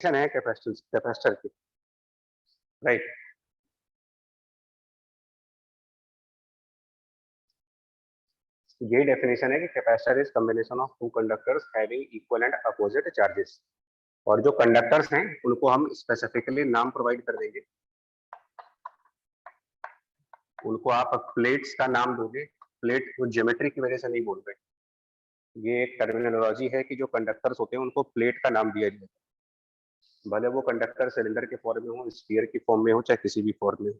है कैपेसिटर की, राइट। ये डेफिनेशन है कि capacitor is combination of two conductors having equal and opposite charges. और जो कंडक्टर्स हैं उनको हम स्पेसिफिकली नाम प्रोवाइड कर देंगे, उनको आप प्लेट्स का नाम दोगे। प्लेट वो ज्योमेट्री की वजह से नहीं बोल रहे, ये एक टर्मिनोलॉजी है कि जो कंडक्टर्स होते हैं उनको प्लेट का नाम दिया जाए, भले वो कंडक्टर सिलेंडर के फॉर्म में हो, स्फीयर की फॉर्म में हो, चाहे किसी भी फॉर्म में हो।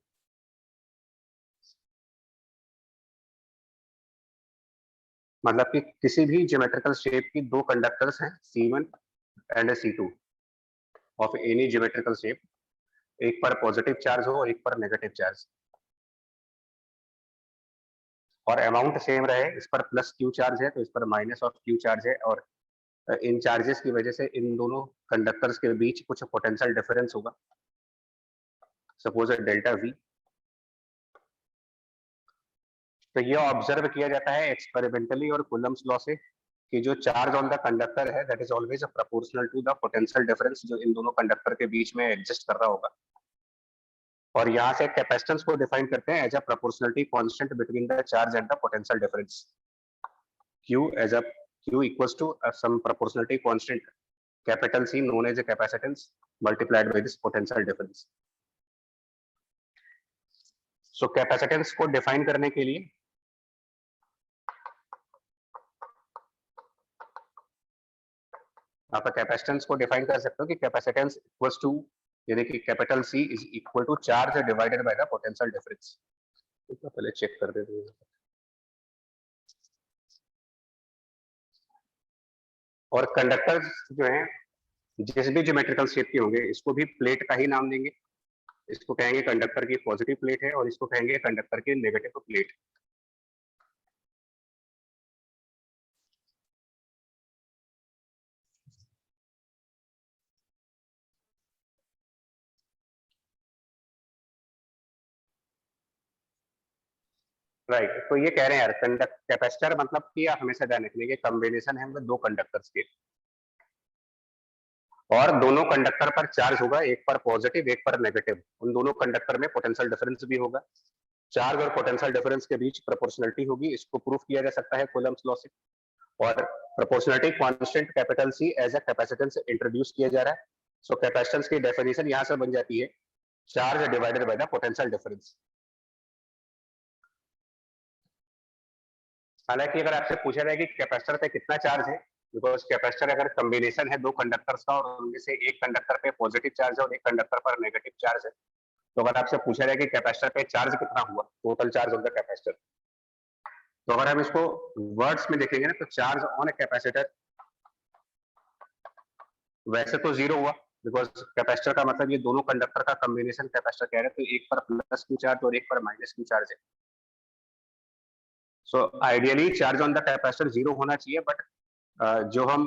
मतलब कि किसी भी ज्योमेट्रिकल शेप की दो कंडक्टर्स हैं C1 and C2 of any geometrical shape, एक पर पॉजिटिव चार्ज हो और एक पर नेगेटिव चार्ज, और अमाउंट सेम रहे, इस पर प्लस क्यू चार्ज है तो इस पर माइनस ऑफ क्यू चार्ज है, और इन चार्जेस की वजह से इन दोनों कंडक्टर्स के बीच कुछ पोटेंशियल डिफरेंस होगा, सपोज डेल्टा V। तो ये ऑब्जर्व किया जाता है एक्सपेरिमेंटली और कूलम्स लॉ से कि जो चार्ज ऑन द कंडक्टर है that is always proportional to the potential difference जो इन दोनों कंडक्टर के बीच में एग्जिस्ट कर रहा होगा। और यहाँ से कैपेसिटेंस को डिफाइन करते हैं as a proportionality constant between the charge and the potential difference, Q equals to some proportionality constant capital C known as a capacitance multiplied by this potential difference। So capacitance को define करने के लिए आप capacitance को define कर सकते हो कि कैपेसिटेंस इक्वल्स टू, यानी कि capital C is equal to charge divided by the potential difference. तो पहले चेक कर देते हैं। और कंडक्टर्स जो हैं जिस भी ज्योमेट्रिकल शेप के होंगे इसको भी प्लेट का ही नाम देंगे, इसको कहेंगे कंडक्टर की पॉजिटिव प्लेट है और इसको कहेंगे कंडक्टर की नेगेटिव प्लेट। राइट, तो ये कह रहे हैं यार कैपेसिटर मतलब कि आप हमेशा ध्यान रखने के कॉम्बिनेशन है दो कंडक्टर्स के, और दोनों कंडक्टर पर चार्ज होगा, एक पर पॉजिटिव एक पर नेगेटिव, उन दोनों कंडक्टर में पोटेंशियल डिफरेंस भी होगा, चार्ज और पोटेंशियल डिफरेंस के बीच प्रोपोर्शनलिटी होगी, इसको प्रूफ किया जा सकता है कूलम्स लॉ से। और proportionality constant capital C as a capacitance introduce किया जा रहा है। सो कैपेसिटेंस की डेफिनेशन यहां से बन जाती है charge divided by the potential difference. हालांकि अगर आपसे पूछा जाए कि कैपेसिटर पे कितना चार्ज है, बिकॉज कैपेसिटर अगर कॉम्बिनेशन है दो कंडक्टर्स का और उनमें से एक कंडक्टर पे पॉजिटिव चार्ज है और एक कंडक्टर पर नेगेटिव चार्ज है, तो अगर आपसे पूछा जाए कि कैपेसिटर पे चार्ज कितना हुआ, total charge of the capacitor, तो अगर हम इसको वर्ड्स में देखेंगे ना तो चार्ज ऑन ए कैपेसिटर वैसे तो जीरो हुआ, बिकॉज कैपेसिटर का मतलब ये दोनों कंडक्टर का कॉम्बिनेशन कैपेसिटर कह रहे हैं, तो एक पर प्लस क्यू चार्ज और एक पर माइनस क्यू चार्ज है। So ideally charge on the capacitor zero होना चाहिए, बट जो हम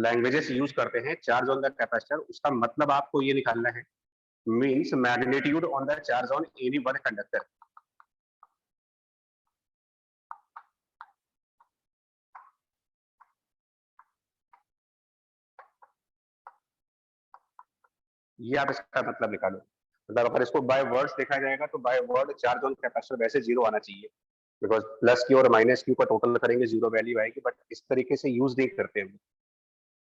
लैंग्वेजेस यूज करते हैं चार्ज ऑन द कैपेसिटर, उसका मतलब आपको ये निकालना है means magnitude on the charge on any one conductor. ये आप इसका मतलब निकालो। मतलब अगर इसको बाय वर्ड्स देखा जाएगा तो by word charge on capacitor वैसे जीरो आना चाहिए, बिकॉज प्लस क्यू और माइनस क्यू का टोटल करेंगे जीरो वैल्यू आएगी, बट इस तरीके से यूज नहीं करते हम।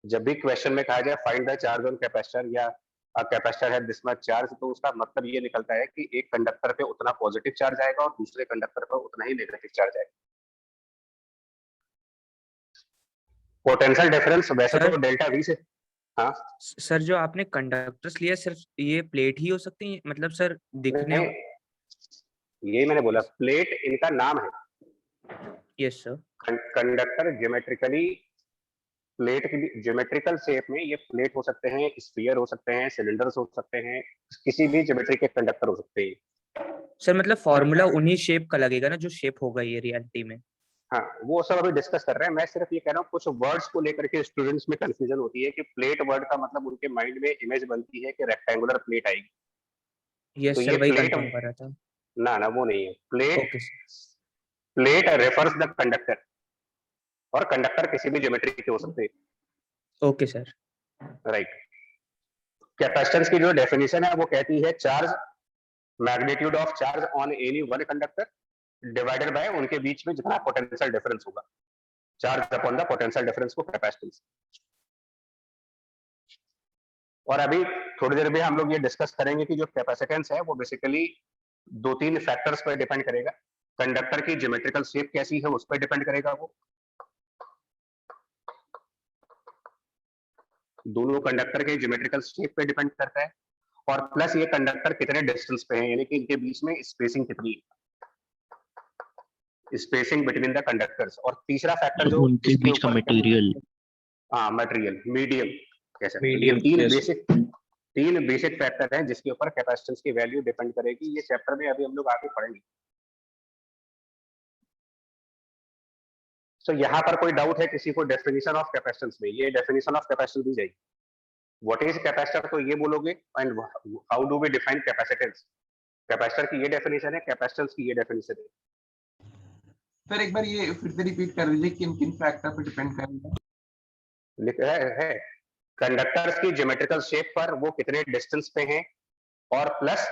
जब भी क्वेश्चन में कहा जाए find the charge on capacitor या कैपेसिटर है दिस मच चार्ज, तो उसका मतलब ये निकलता है कि एक कंडक्टर पे उतना पॉजिटिव चार्ज आएगा और दूसरे कंडक्टर पर उतना ही नेगेटिव चार्ज आएगा। पोटेंशियल डिफरेंस वैसे तो डेल्टा वी से, हाँ सर जो आपने कंडक्टर्स लिया सिर्फ ये प्लेट ही हो सकती है, मतलब सर दिखने नहीं, यही मैंने बोला प्लेट इनका नाम है। Yes sir. Conductor geometrically plate की भी ज्योमेट्रिकल शेप में ये प्लेट हो सकते हैं, स्फीयर हो सकते हैं, सिलेंडर्स हो सकते हैं, किसी भी ज्योमेट्री के कंडक्टर हो सकते हैं। सर मतलब फॉर्मूला उन्हीं शेप का लगेगा ना जो शेप होगा ये रियलिटी में। हाँ वो सब अभी डिस्कस कर रहे हैं, मैं सिर्फ ये कह रहा हूँ कुछ वर्ड्स को लेकर के स्टूडेंट्स में कंफ्यूजन होती है कि प्लेट वर्ड का मतलब उनके माइंड में इमेज बनती है कि रेक्टेंगुलर प्लेट आएगी, तो यस ये सर वही प्लेट कंफर्म कर रहा था। ना वो नहीं है plate. Okay plate refers the conductor, और कंडक्टर किसी भी ज्योमेट्री के हो सकते हैं। Okay sir. राइट। कैपेसिटेंस की जो डेफिनेशन है वो कहती है charge, magnitude of charge on any one conductor divided by उनके बीच में जितना पोटेंशियल डिफरेंस होगा, charge upon the potential difference को कैपेसिटेंस। और अभी थोड़ी देर में हम लोग ये डिस्कस करेंगे कि जो कैपेसिटेंस है वो बेसिकली 2-3 फैक्टर्स पर डिपेंड करेगा। कंडक्टर की ज्योमेट्रिकल शेप कैसी है उस पर डिपेंड करेगा, वो दोनों कंडक्टर के ज्योमेट्रिकल शेप पे डिपेंड करता है, और प्लस ये कंडक्टर कितने डिस्टेंस पे हैं, यानी कि इनके बीच में स्पेसिंग कितनी है, स्पेसिंग बिटवीन द कंडक्टर्स। और तीसरा फैक्टर जो उनके इसके बीच का ऊपर, मटेरियल, हाँ मटेरियल, मीडियम कह सकते हैं। ये मीडियम, तीन बेसिक फैक्टर हैं जिसके ऊपर कैपेसिटेंस की वैल्यू डिपेंड करेगी। ये चैप्टर में अभी हम लोग आगे पढ़ेंगे। तो यहाँ पर कोई डाउट है किसी को डेफिनेशन ऑफ कैपेसिटेंस में? ये डेफिनेशन ऑफ कैपेसिटेंस दी जाएगी। व्हाट इज कैपेसिटर तो ये बोलोगे, and how do we define capacitance. Capacitor की ये डेफिनेशन है, कैपेसिटेंस की ये डेफिनेशन है। सर एक बार ये फिर से रिपीट कर दीजिए, किन किन फैक्टर पर डिपेंड करेगा? लिखा है कंडक्टर्स की ज्योमेट्रिकल शेप पर वो कितने डिस्टेंस पे हैं, और प्लस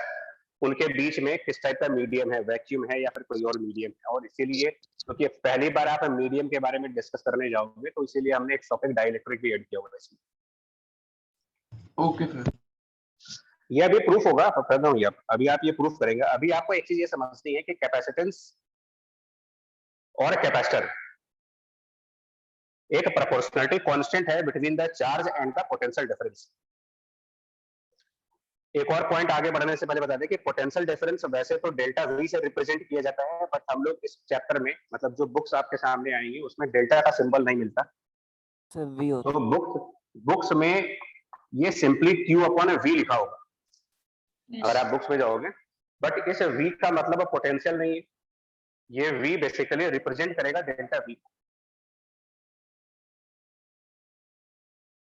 उनके बीच में किस टाइप का मीडियम है, वैक्यूम है या फिर कोई और मीडियम है। और इसीलिए क्योंकि पहली बार आप मीडियम के बारे में डिस्कस करने जाओगे तो इसीलिए हमने एक टॉपिक डाइलेक्ट्रिक भी ऐड किया हुआ है इसमें। Okay sir. ये अभी प्रूफ होगा, करना हूँ अभी आप ये प्रूफ करेंगे। अभी आपको एक चीज ये समझनी है कि कैपेसिटेंस और कैपेसिटर एक प्रोपोर्शनलिटी कांस्टेंट है between the charge and the potential difference. एक और पॉइंट आगे बढ़ने से पहले बता दें कि पोटेंशियल डिफरेंस वैसे तो डेल्टा वी से रिप्रेजेंट किया जाता है, बट हम लोग इस चैप्टर में, मतलब जो बुक्स आपके सामने आएंगी उसमें डेल्टा का सिंबल नहीं मिलता। तो बुक्स में ये सिंपली क्यू अपॉन वी लिखा होगा अगर आप बुक्स में जाओगे, बट इस वी का मतलब पोटेंशियल नहीं है। ये वी बेसिकली रिप्रेजेंट करेगा डेल्टा वी।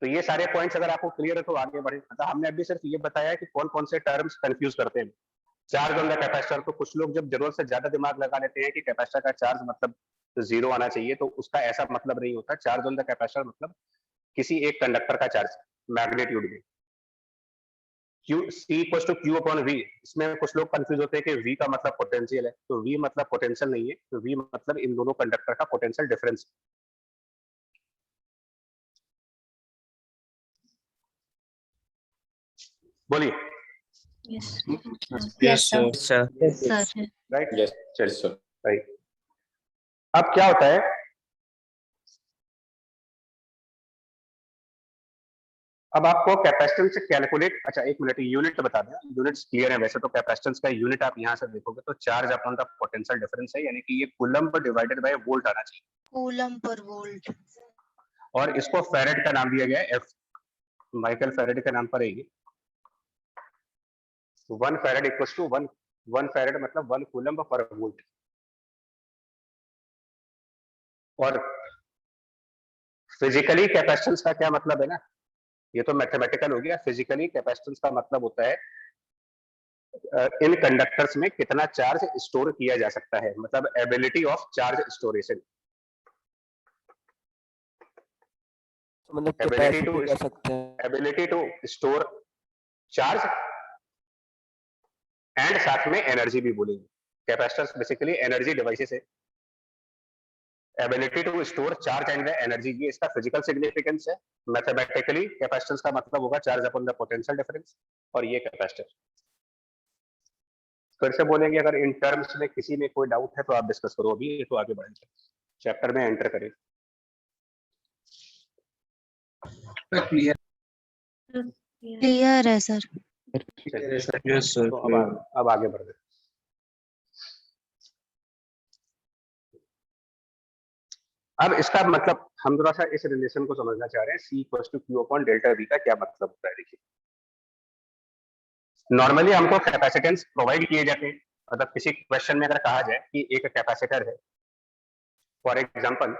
तो ये सारे पॉइंट्स अगर आपको क्लियर है तो आगे बढ़े। मतलब हमने अभी सिर्फ ये बताया कि कौन कौन से टर्म्स कंफ्यूज करते हैं। चार्ज ऑन द कैपेसिटर, तो कुछ लोग जब जरूरत से ज्यादा दिमाग लगा लेते हैं कि कैपेसिटर का चार्ज मतलब जीरो आना चाहिए, तो उसका ऐसा मतलब नहीं होता। चार्ज ऑन द कैपेसिटर मतलब किसी एक कंडक्टर का चार्ज मैग्नीट्यूड में। Q C equals to Q upon V। इसमें कुछ लोग कंफ्यूज होते हैं कि V का मतलब पोटेंशियल है, तो V मतलब पोटेंशियल नहीं है, तो V मतलब इन दोनों कंडक्टर का पोटेंशियल डिफरेंस। बोलिए। Yes, sir. Sir. Sir. Right, Yes, sir. Right. अब क्या होता है, अब आपको कैपेसिटेंस कैलकुलेट, अच्छा एक मिनट यूनिट बता दें, यूनिट्स क्लियर है वैसे तो। कैपेसिटेंस का यूनिट आप यहां से देखोगे तो charge upon the potential difference है, यानी कि ये कूलम्ब डिवाइडेड बाय वोल्ट आना चाहिए। Coulomb per volt. और इसको फेरेड का नाम दिया गया है, एफ माइकल फेरेड के नाम पर है ये। 1 फेरेड इक्वल्स टू 1 फेरेड मतलब 1 कूलम्ब पर वोल्ट। और फिजिकली कैपेसिटेंस का क्या मतलब है ना, ये तो मैथमेटिकल हो गया। फिजिकली कैपेसिटेंस का मतलब होता है इन कंडक्टर्स में कितना चार्ज स्टोर किया जा सकता है, मतलब एबिलिटी ऑफ चार्ज स्टोरेशन। मतलब कैपेसिटी कह सकते हैं, ability to store charge and साथ में एनर्जी भी बोलेंगे। कैपेसिटर्स बेसिकली एनर्जी डिवाइसेस है। Ability to store charge and energy, ये इसका फिजिकल सिग्निफिकेंस है। मैथमेटिकली कैपेसिटेंस का मतलब होगा charge upon the potential difference, और ये कैपेसिटर। फिर से बोलेंगे, अगर इन टर्म्स में किसी में कोई डाउट है तो आप डिस्कस करो, अभी ये तो आगे बढ़ेंगे, चैप्टर में एंटर करें। क्लियर Clear है sir. Yes, sir. तो अब आगे बढ़ रहे। अब इसका मतलब हम थोड़ा सा इस रिलेशन को समझना चाह रहे हैं। C equals to Q upon delta V का क्या मतलब होता है। देखिए, नॉर्मली हमको कैपेसिटेंस प्रोवाइड किए जाते हैं, मतलब किसी क्वेश्चन में अगर कहा जाए कि एक कैपेसिटर है, फॉर एग्जांपल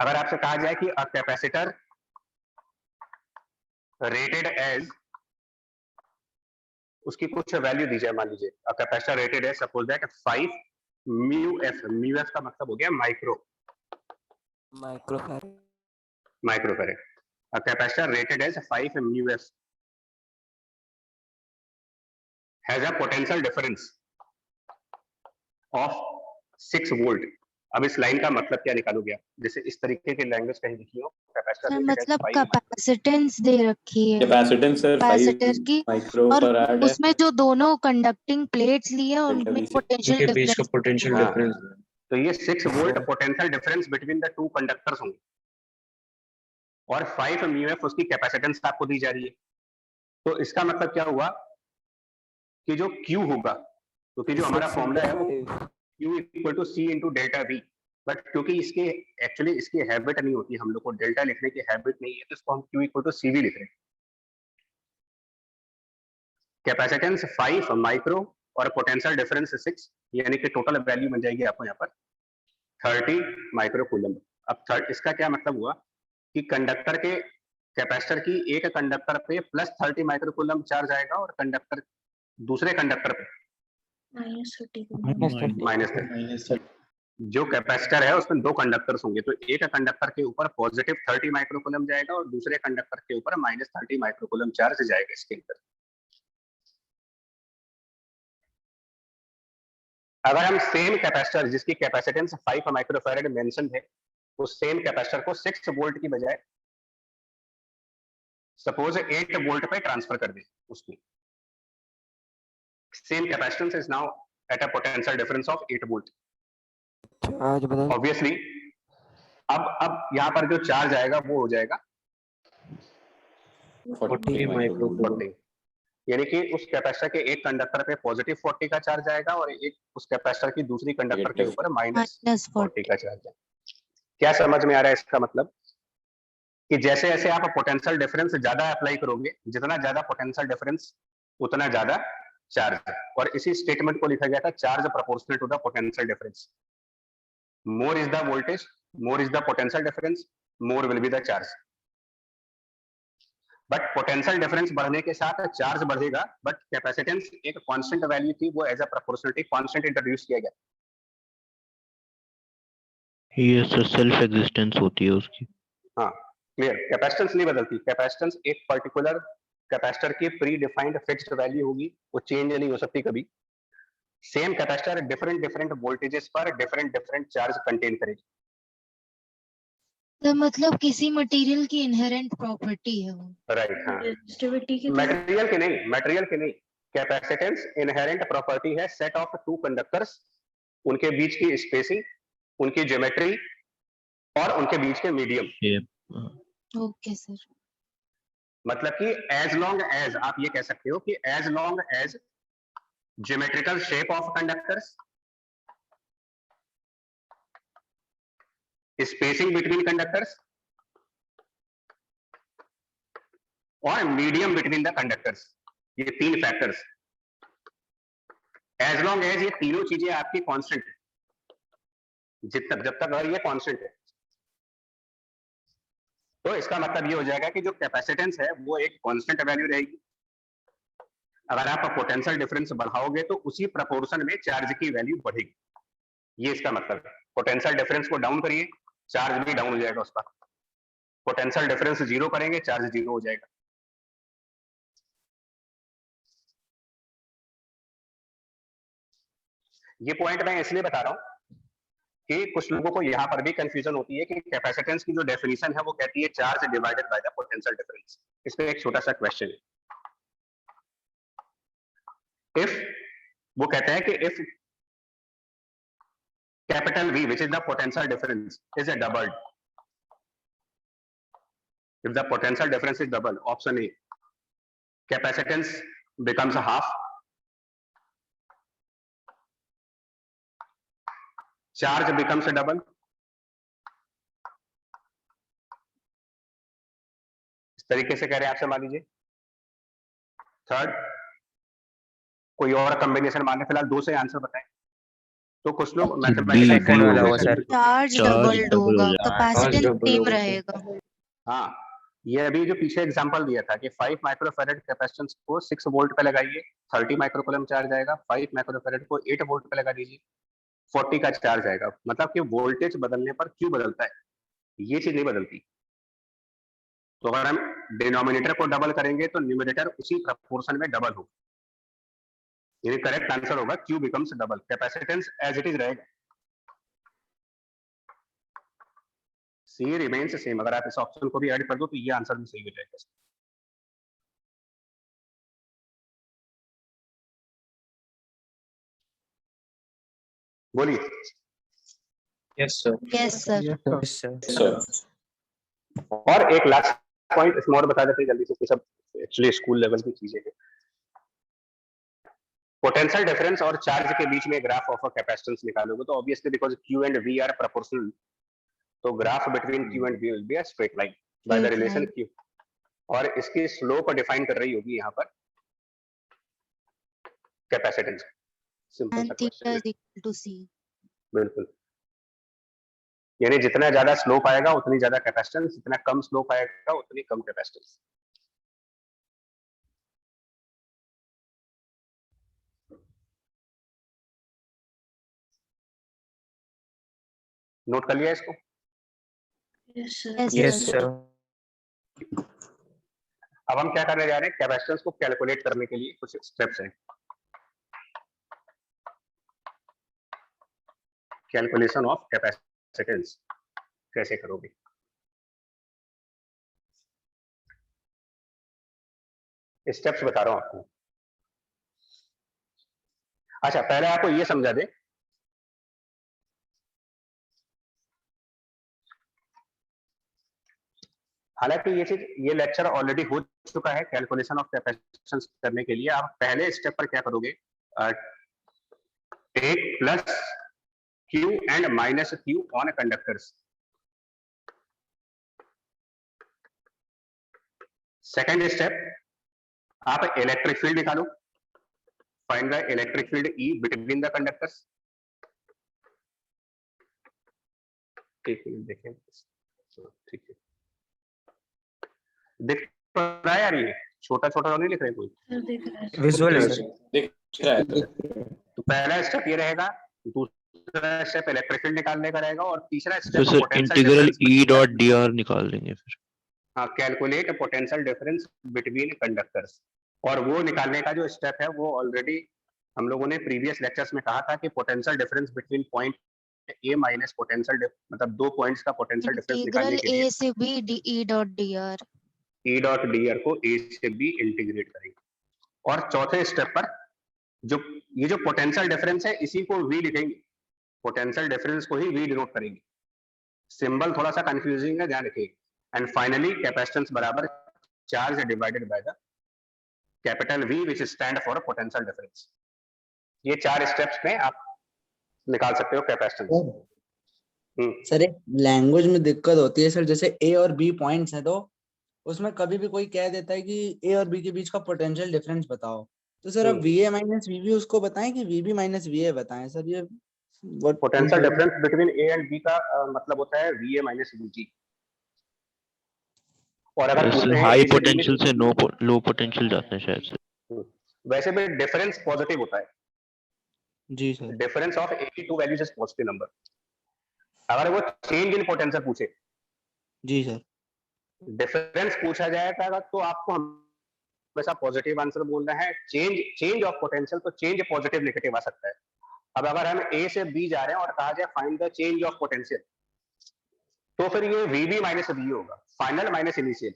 अगर आपसे कहा जाए कि अ कैपेसिटर रेटेड एज, उसकी कुछ वैल्यू दी जाए, मान लीजिए a capacitor rated as suppose that 5 mu F. Mu F का मतलब हो गया micro microfarad. microfarad. A capacitor rated as 5 μF has a potential difference of 6 volt. अब इस लाइन का मतलब क्या निकालोगे आप? जैसे इस तरीके की लैंग्वेज कहीं लिखी हो, कैपेसिटर सर rated as मतलब 5 कैपेसिटेंस दे रखी है कैपेसिटेंस सर 5 कैपेसिटर की, और माइक्रोफैराड है। उसमें जो दोनों कंडक्टिंग प्लेट्स लिए उनमें पोटेंशियल उनके बीच का डिफरेंस। पोटेंशियल हाँ। डिफरेंस। तो ये 6 volt potential difference between the two conductors होंगे और 5 μF उसकी कैपेसिटेंस आपको दी जा रही है। तो इसका मतलब क्या हुआ कि जो Q होगा, क्योंकि जो हमारा फॉर्मूला है वो Q equal to C into delta V, but क्योंकि इसके एक्चुअली इसकी हैबिट नहीं होती, हम लोग को डेल्टा लिखने की हैबिट नहीं है, तो इसको हम Q इक्वल टू CV लिख रहे हैं। कैपेसिटेंस 5 माइक्रो और पोटेंशियल डिफरेंस 6, यानी कि टोटल वैल्यू बन जाएगी आपको यहाँ पर 30 माइक्रो कूलम। अब इसका क्या मतलब हुआ कि कंडक्टर के कैपेसिटर की एक कंडक्टर पे प्लस 30 माइक्रो कूलम चार्ज आएगा और कंडक्टर दूसरे कंडक्टर पे माइनस 30। जो कैपेसिटर है उसमें 2 कंडक्टर्स होंगे, तो एक कंडक्टर के ऊपर पॉजिटिव 30 माइक्रो कूलम जाएगा और दूसरे कंडक्टर के ऊपर माइनस 30 माइक्रो कूलम चार्ज जाएगा इसके अंदर। अगर हम सेम कैपेसिटर जिसकी कैपेसिटेंस 5 माइक्रोफैराड मेंशन है, उस सेम कैपेसिटर को 6 वोल्ट की बजाय सपोज 8 वोल्ट पे ट्रांसफर कर दें, उसकी same capacitance is now at a potential difference of 8 volt. आज बताओ। ऑब्वियसली अब यहाँ पर जो चार्ज आएगा वो हो जाएगा 40 माइक्रो कूलम। 40, यानी कि उस कैपेसिटर के एक कंडक्टर पे पॉजिटिव 40 का चार्ज आएगा और एक उस कैपेसिटर की दूसरी कंडक्टर के ऊपर माइनस 40 का चार्ज आएगा। क्या समझ में आ रहा है इसका मतलब कि जैसे जैसे आप पोटेंशियल डिफरेंस ज्यादा अप्लाई करोगे, जितना ज्यादा पोटेंशियल डिफरेंस उतना ज्यादा चार्ज, और इसी स्टेटमेंट को लिखा गया था charge proportional to the potential difference. More is the voltage, more is the potential difference, more will be the charge. But potential difference बढ़ने के साथ चार्ज बढ़ेगा, बट कैपेसिटेंस एक कांस्टेंट वैल्यू थी, वो as a proportionality constant introduce किया गया। ये सेल्फ एग्जिस्टेंस होती है उसकी। हाँ क्लियर, कैपेसिटेंस नहीं बदलती, कैपेसिटेंस एक पर्टिकुलर कैपेसिटर की प्री डिफाइंड फिक्स्ड वैल्यू होगी, वो चेंज नहीं हो सकती कभी। सेम कैपेसिटर डिफरेंट वोल्टेजेस पर डिफरेंट चार्ज कंटेन करेगी। तो मतलब किसी मटेरियल की इनहेरेंट प्रॉपर्टी है वो। राइट, हाँ रेजिस्टिविटी की मटेरियल के नहीं, कैपेसिटेंस इनहेरेंट प्रॉपर्टी है सेट ऑफ 2 कंडक्टर्स, उनके बीच की स्पेसिंग, उनकी ज्योमेट्री और उनके बीच के मीडियम। Okay sir. मतलब कि एज लॉन्ग एज आप ये कह सकते हो कि as long as geometrical shape of conductors, spacing between conductors और मीडियम बिटवीन द कंडक्टर्स, ये 3 फैक्टर्स, एज लॉन्ग एज ये तीनों चीजें आपकी कांस्टेंट है, जब तक अगर ये कांस्टेंट है, तो इसका मतलब ये हो जाएगा कि जो कैपेसिटेंस है वो एक कांस्टेंट वैल्यू रहेगी। अगर आप पोटेंशियल डिफरेंस बढ़ाओगे तो उसी प्रोपोर्शन में चार्ज की वैल्यू बढ़ेगी, ये इसका मतलब है। पोटेंशियल डिफरेंस को डाउन करिए, चार्ज भी डाउन हो जाएगा उसका। पोटेंशियल डिफरेंस 0 करेंगे, चार्ज 0 हो जाएगा। ये पॉइंट मैं इसलिए बता रहा हूं कि कुछ लोगों को यहां पर भी कंफ्यूजन होती है कि कैपेसिटेंस की जो डेफिनेशन है वो कहती है charge divided by the potential difference. इसमें एक छोटा सा क्वेश्चन है, वो कहते हैं कि if capital V which is the potential difference is a doubled, if the potential difference is double, option A, capacitance becomes a half, charge becomes a double, इस तरीके से कह रहे हैं आपसे, मान लीजिए। थर्ड कोई और कॉम्बिनेशन मान लें, फिलहाल 2 से आंसर बताएं। तो कुछ लोग सेकंड वाला होगा सर, चार्ज डबल्ड होगा, कैपेसिटेंस सेम रहेगा। हाँ, ये अभी जो पीछे एग्जांपल दिया था कि 5 माइक्रोफैराड कैपेसिटेंस को 6 वोल्ट पे लगाइए, 30 माइक्रोकूलम चार्ज आएगा। 5 माइक्रोफैराड को 8 वोल्ट पे लगा दीजिए, 40 का चार्ज आएगा। मतलब कि वोल्टेज बदलने पर क्यों बदलता है, ये चीज नहीं बदलती। तो अगर हम डिनोमिनेटर को डबल करेंगे तो न्यूमरेटर उसी प्रपोर्शन में डबल होगा, यानी करेक्ट आंसर होगा Q becomes double, capacitance as it is रहेगा, C रिमेन्स सेम। अगर आप इस ऑप्शन को भी ऐड कर दो तो ये आंसर भी सही हो जाएगा। बोलिए। Yes, sir. Yes, sir. Yes, sir. Sir. और एक लास्ट पॉइंट इसमें और बता देते हैं जल्दी से, ये सब एक्चुअली स्कूल लेवल की चीजें हैं। पोटेंशियल डिफरेंस और चार्ज के बीच में ग्राफ ऑफ अ कैपेसिटेंस निकालोगे तो obviously because Q and V are proportional, तो graph between Q and V will be a straight line by the Straight relation line. Q, और इसकी स्लोप डिफाइन कर रही होगी यहाँ पर कैपेसिटेंस। सिंपल सा And क्वेश्चन theta है, is equal to C. बिल्कुल। यानी जितना ज्यादा स्लोप आएगा उतनी ज्यादा कैपेसिटेंस, जितना कम स्लोप आएगा उतनी कम कैपेसिटेंस। नोट कर लिया इसको? Yes, Yes, sir. sir. अब हम क्या करने जा रहे हैं, कैपेसिटेंस को कैलकुलेट करने के लिए कुछ स्टेप्स हैं। कैलकुलेशन ऑफ कैपेसिटेंस कैसे करोगे? स्टेप्स बता रहा हूं आपको। अच्छा, पहले आपको ये समझा दे, हालांकि ये लेक्चर ऑलरेडी हो चुका है कैलकुलेशन ऑफ कैपेसिटेंस करने के लिए। आप पहले स्टेप पर क्या करोगे, take plus Q and minus Q on conductors. Second step, आप इलेक्ट्रिक फील्ड निकालो, find the electric field E between the conductors. एक मिनट देखें, ठीक है, दिख रहा है यार, ये छोटा छोटा तो नहीं लिख रहे कोई? Visual है Yes, sir. sir. दिख रहा है sir. तो पहला स्टेप ये रहेगा, दूसरा स्टेप इलेक्ट्रिक फील्ड निकालने का रहेगा, और तीसरा तो step sir integral E dot dr निकाल देंगे फिर। हाँ, calculate potential difference between conductors. और वो निकालने का जो स्टेप है वो ऑलरेडी हम लोगों ने प्रीवियस लेक्चर्स में कहा था कि potential difference between point A minus potential, मतलब दो पॉइंट्स का पोटेंशियल डिफरेंस निकालने Integral के लिए A से B E dot dr. E dot dr को A से B इंटीग्रेट करेंगे। और चौथे स्टेप पर जो ये जो पोटेंशियल डिफरेंस है इसी को V लिखेंगे, पोटेंशियल डिफरेंस को ही V डिनोट करेंगे। सिंबल थोड़ा सा कंफ्यूजिंग है, ध्यान रखिए। एंड फाइनली कैपेसिटेंस बराबर charge divided by the capital V which stand for potential difference. ये 4 स्टेप्स में आप निकाल सकते हो कैपेसिटेंस। सर एक लैंग्वेज में दिक्कत होती है सर, जैसे ए और बी पॉइंट्स है तो उसमें कभी भी कोई कह देता है कि ए और बी के बीच का पोटेंशियल डिफरेंस बताओ, तो सर अब V A minus V B उसको बताएं कि V B minus V A बताएं सर? ये potential difference between A and B का मतलब होता है VA माइनस VG। और अगर पूछते हैं हाई A से B में पोटेंशियल से लो पोटेंशियल जाते हैं शायद से। वैसे भी डिफरेंस पॉजिटिव होता है। जी sir. Difference of any two values is positive number. अगर वो चेंज इन पोटेंशियल पूछे, जी सर, डिफरेंस पूछा जाएगा तो आपको हमेशा पॉजिटिव आंसर बोलना है। चेंज ऑफ पोटेंशियल तो चेंज पॉजिटिव नेगेटिव आ सकता है। अब अगर हम A से B जा रहे हैं और कहा जाए find the change of potential, तो फिर ये VB माइनस VE होगा, final minus initial.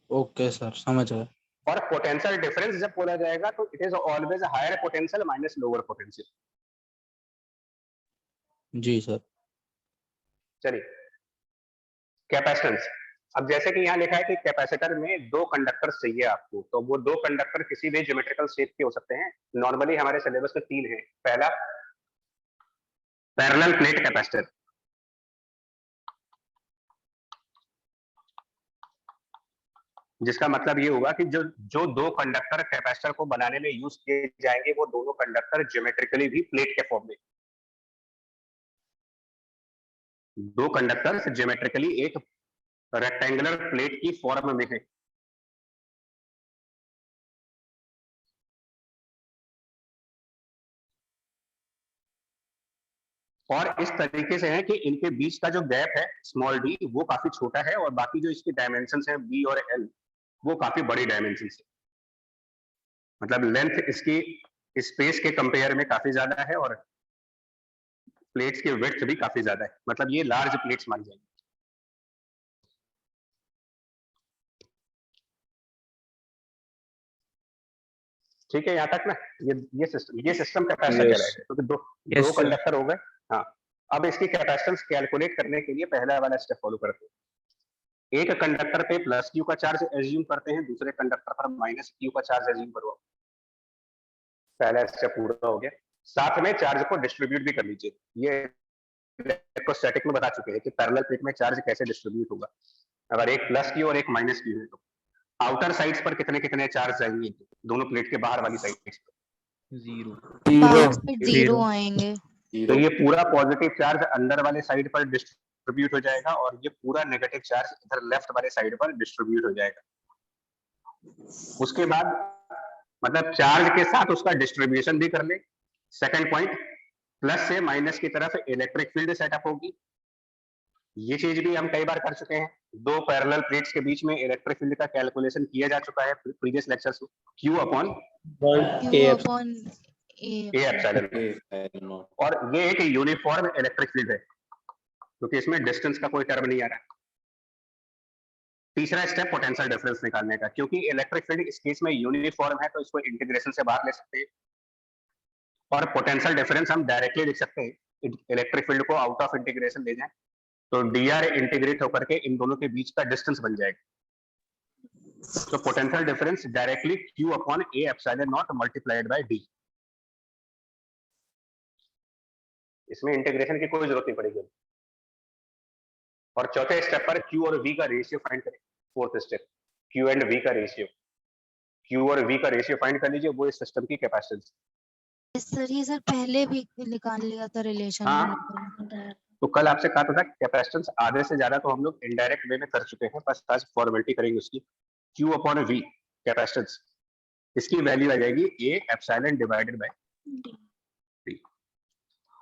Okay sir, समझ गए। और पोटेंशियल डिफरेंस जब बोला जाएगा तो it is always higher potential minus lower potential. जी सर। चलिए, कैपेसिटेंस। अब जैसे कि यहाँ लिखा है कि कैपेसिटर में 2 कंडक्टर चाहिए आपको, तो वो 2 कंडक्टर किसी भी ज्योमेट्रिकल शेप के हो सकते हैं। नॉर्मली हमारे सिलेबस में 3 है। पहला पैरेलल प्लेट कैपेसिटर, जिसका मतलब ये होगा कि जो 2 कंडक्टर कैपेसिटर को बनाने में यूज किए जाएंगे वो दोनों कंडक्टर ज्योमेट्रिकली भी प्लेट के फॉर्म में, 2 कंडक्टर ज्योमेट्रिकली एक रेक्टेंगुलर प्लेट की फॉर्म में है। और इस तरीके से है कि इनके बीच का जो गैप है स्मॉल डी वो काफी छोटा है और बाकी जो इसके डायमेंशन है बी और एल वो काफी बड़ी डायमेंशन है, मतलब लेंथ इसकी स्पेस के कंपेयर में काफी ज्यादा है और प्लेट्स की विड्थ भी काफी ज्यादा है, मतलब ये लार्ज प्लेट्स मान जाएंगे। ठीक है यहाँ तक ना, ये सिस्टम कैपेसिटर Yes. कहलाएगा क्योंकि दो Yes, दो sir. कंडक्टर हो गए। हाँ, अब इसकी कैपेसिटेंस कैलकुलेट करने के लिए पहला वाला स्टेप फॉलो करते हैं। एक कंडक्टर पे प्लस क्यू का चार्ज एज्यूम करते हैं, दूसरे कंडक्टर पर माइनस क्यू का चार्ज एज्यूम करो। पहला स्टेप पूरा हो गया। साथ में चार्ज को डिस्ट्रीब्यूट भी कर लीजिए। ये इलेक्ट्रोस्टैटिक में बता चुके हैं कि पैरेलल प्लेट में चार्ज कैसे डिस्ट्रीब्यूट होगा। अगर एक प्लस क्यू और एक माइनस क्यू है तो आउटर साइड्स पर कितने कितने चार्ज जाएंगे दोनों प्लेट के बाहर वाली साइड पर? 0 पास पे 0 0 आएंगे। तो ये पूरा पॉजिटिव चार्ज अंदर वाले साइड पर डिस्ट्रीब्यूट हो जाएगा और ये पूरा नेगेटिव चार्ज इधर लेफ्ट वाले साइड पर डिस्ट्रीब्यूट हो जाएगा। उसके बाद मतलब चार्ज के साथ उसका डिस्ट्रीब्यूशन भी कर ले। सेकंड पॉइंट, प्लस से माइनस की तरफ इलेक्ट्रिक फील्ड सेटअप होगी। ये चीज भी हम कई बार कर चुके हैं। दो पैरेलल प्लेट्स के बीच में इलेक्ट्रिक फील्ड का कैलकुलेशन किया जा चुका है प्रीवियस लेक्चर्स में। Q upon Q upon A A epsilon. और ये एक यूनिफॉर्म इलेक्ट्रिक फील्ड है क्योंकि इसमें डिस्टेंस का कोई टर्म नहीं आ रहा। तीसरा स्टेप पोटेंशियल डिफरेंस निकालने का, क्योंकि इलेक्ट्रिक फील्ड इस केस में यूनिफॉर्म है तो इसको इंटीग्रेशन से बाहर ले सकते हैं और पोटेंशियल डिफरेंस हम डायरेक्टली लिख सकते हैं। इलेक्ट्रिक फील्ड को आउट ऑफ इंटीग्रेशन ले जाएं तो dr इंटीग्रेट होकर के इन दोनों के बीच का डिस्टेंस बन जाएगा। तो potential difference directly Q upon A epsilon not multiplied by D। इसमें इंटीग्रेशन की कोई जरूरत नहीं पड़ेगी। और चौथे स्टेप पर Q और V का रेशियो फाइंड करें। Fourth step, Q and V का रेशियो। Q और V का रेशियो फाइंड कर लीजिए, वो इस सिस्टम की कैपेसिटेंस। सर ये सर पहले भी निकाल लिया था रिलेशन हाँ। में। तो कल आपसे कहा था कैपेसिटेंस आधे से ज्यादा तो हम लोग इनडायरेक्ट वे में कर चुके हैं, बस आज फॉर्मेलिटी करेंगे उसकी। Q अपॉन V कैपेसिटेंस, इसकी वैल्यू आ जाएगी A epsilon divided by D।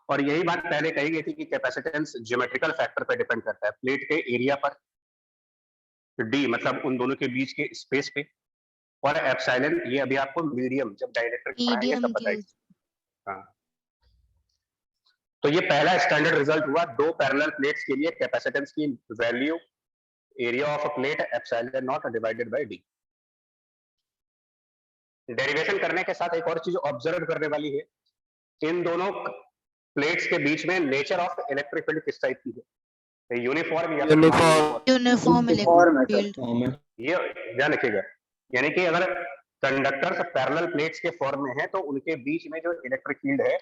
और यही बात पहले कही गई थी कि कैपेसिटेंस ज्योमेट्रिकल फैक्टर पर डिपेंड करता है, प्लेट के एरिया पर, D मतलब उन दोनों के बीच के स्पेस पे, और एप्सिलॉन ये अभी आपको मीडियम जब डाइलेक्ट्रिक पढ़ाएंगे मीडियम तब के बताएंगे। हाँ, तो ये पहला स्टैंडर्ड रिजल्ट हुआ दो पैरेलल प्लेट्स के लिए कैपेसिटेंस की value area of a plate epsilon not divided by D। Derivation करने के साथ एक और चीज ऑब्जर्व करने वाली है, इन दोनों प्लेट्स के बीच में नेचर ऑफ इलेक्ट्रिक फील्ड किस टाइप की है, यूनिफॉर्म या यूनिफॉर्म इलेक्ट्रिक फील्ड। ये ध्यान रखिएगा। यानी कि अगर कंडक्टर्स पैरेलल प्लेट्स के फॉर्म में है तो उनके बीच में जो इलेक्ट्रिक फील्ड है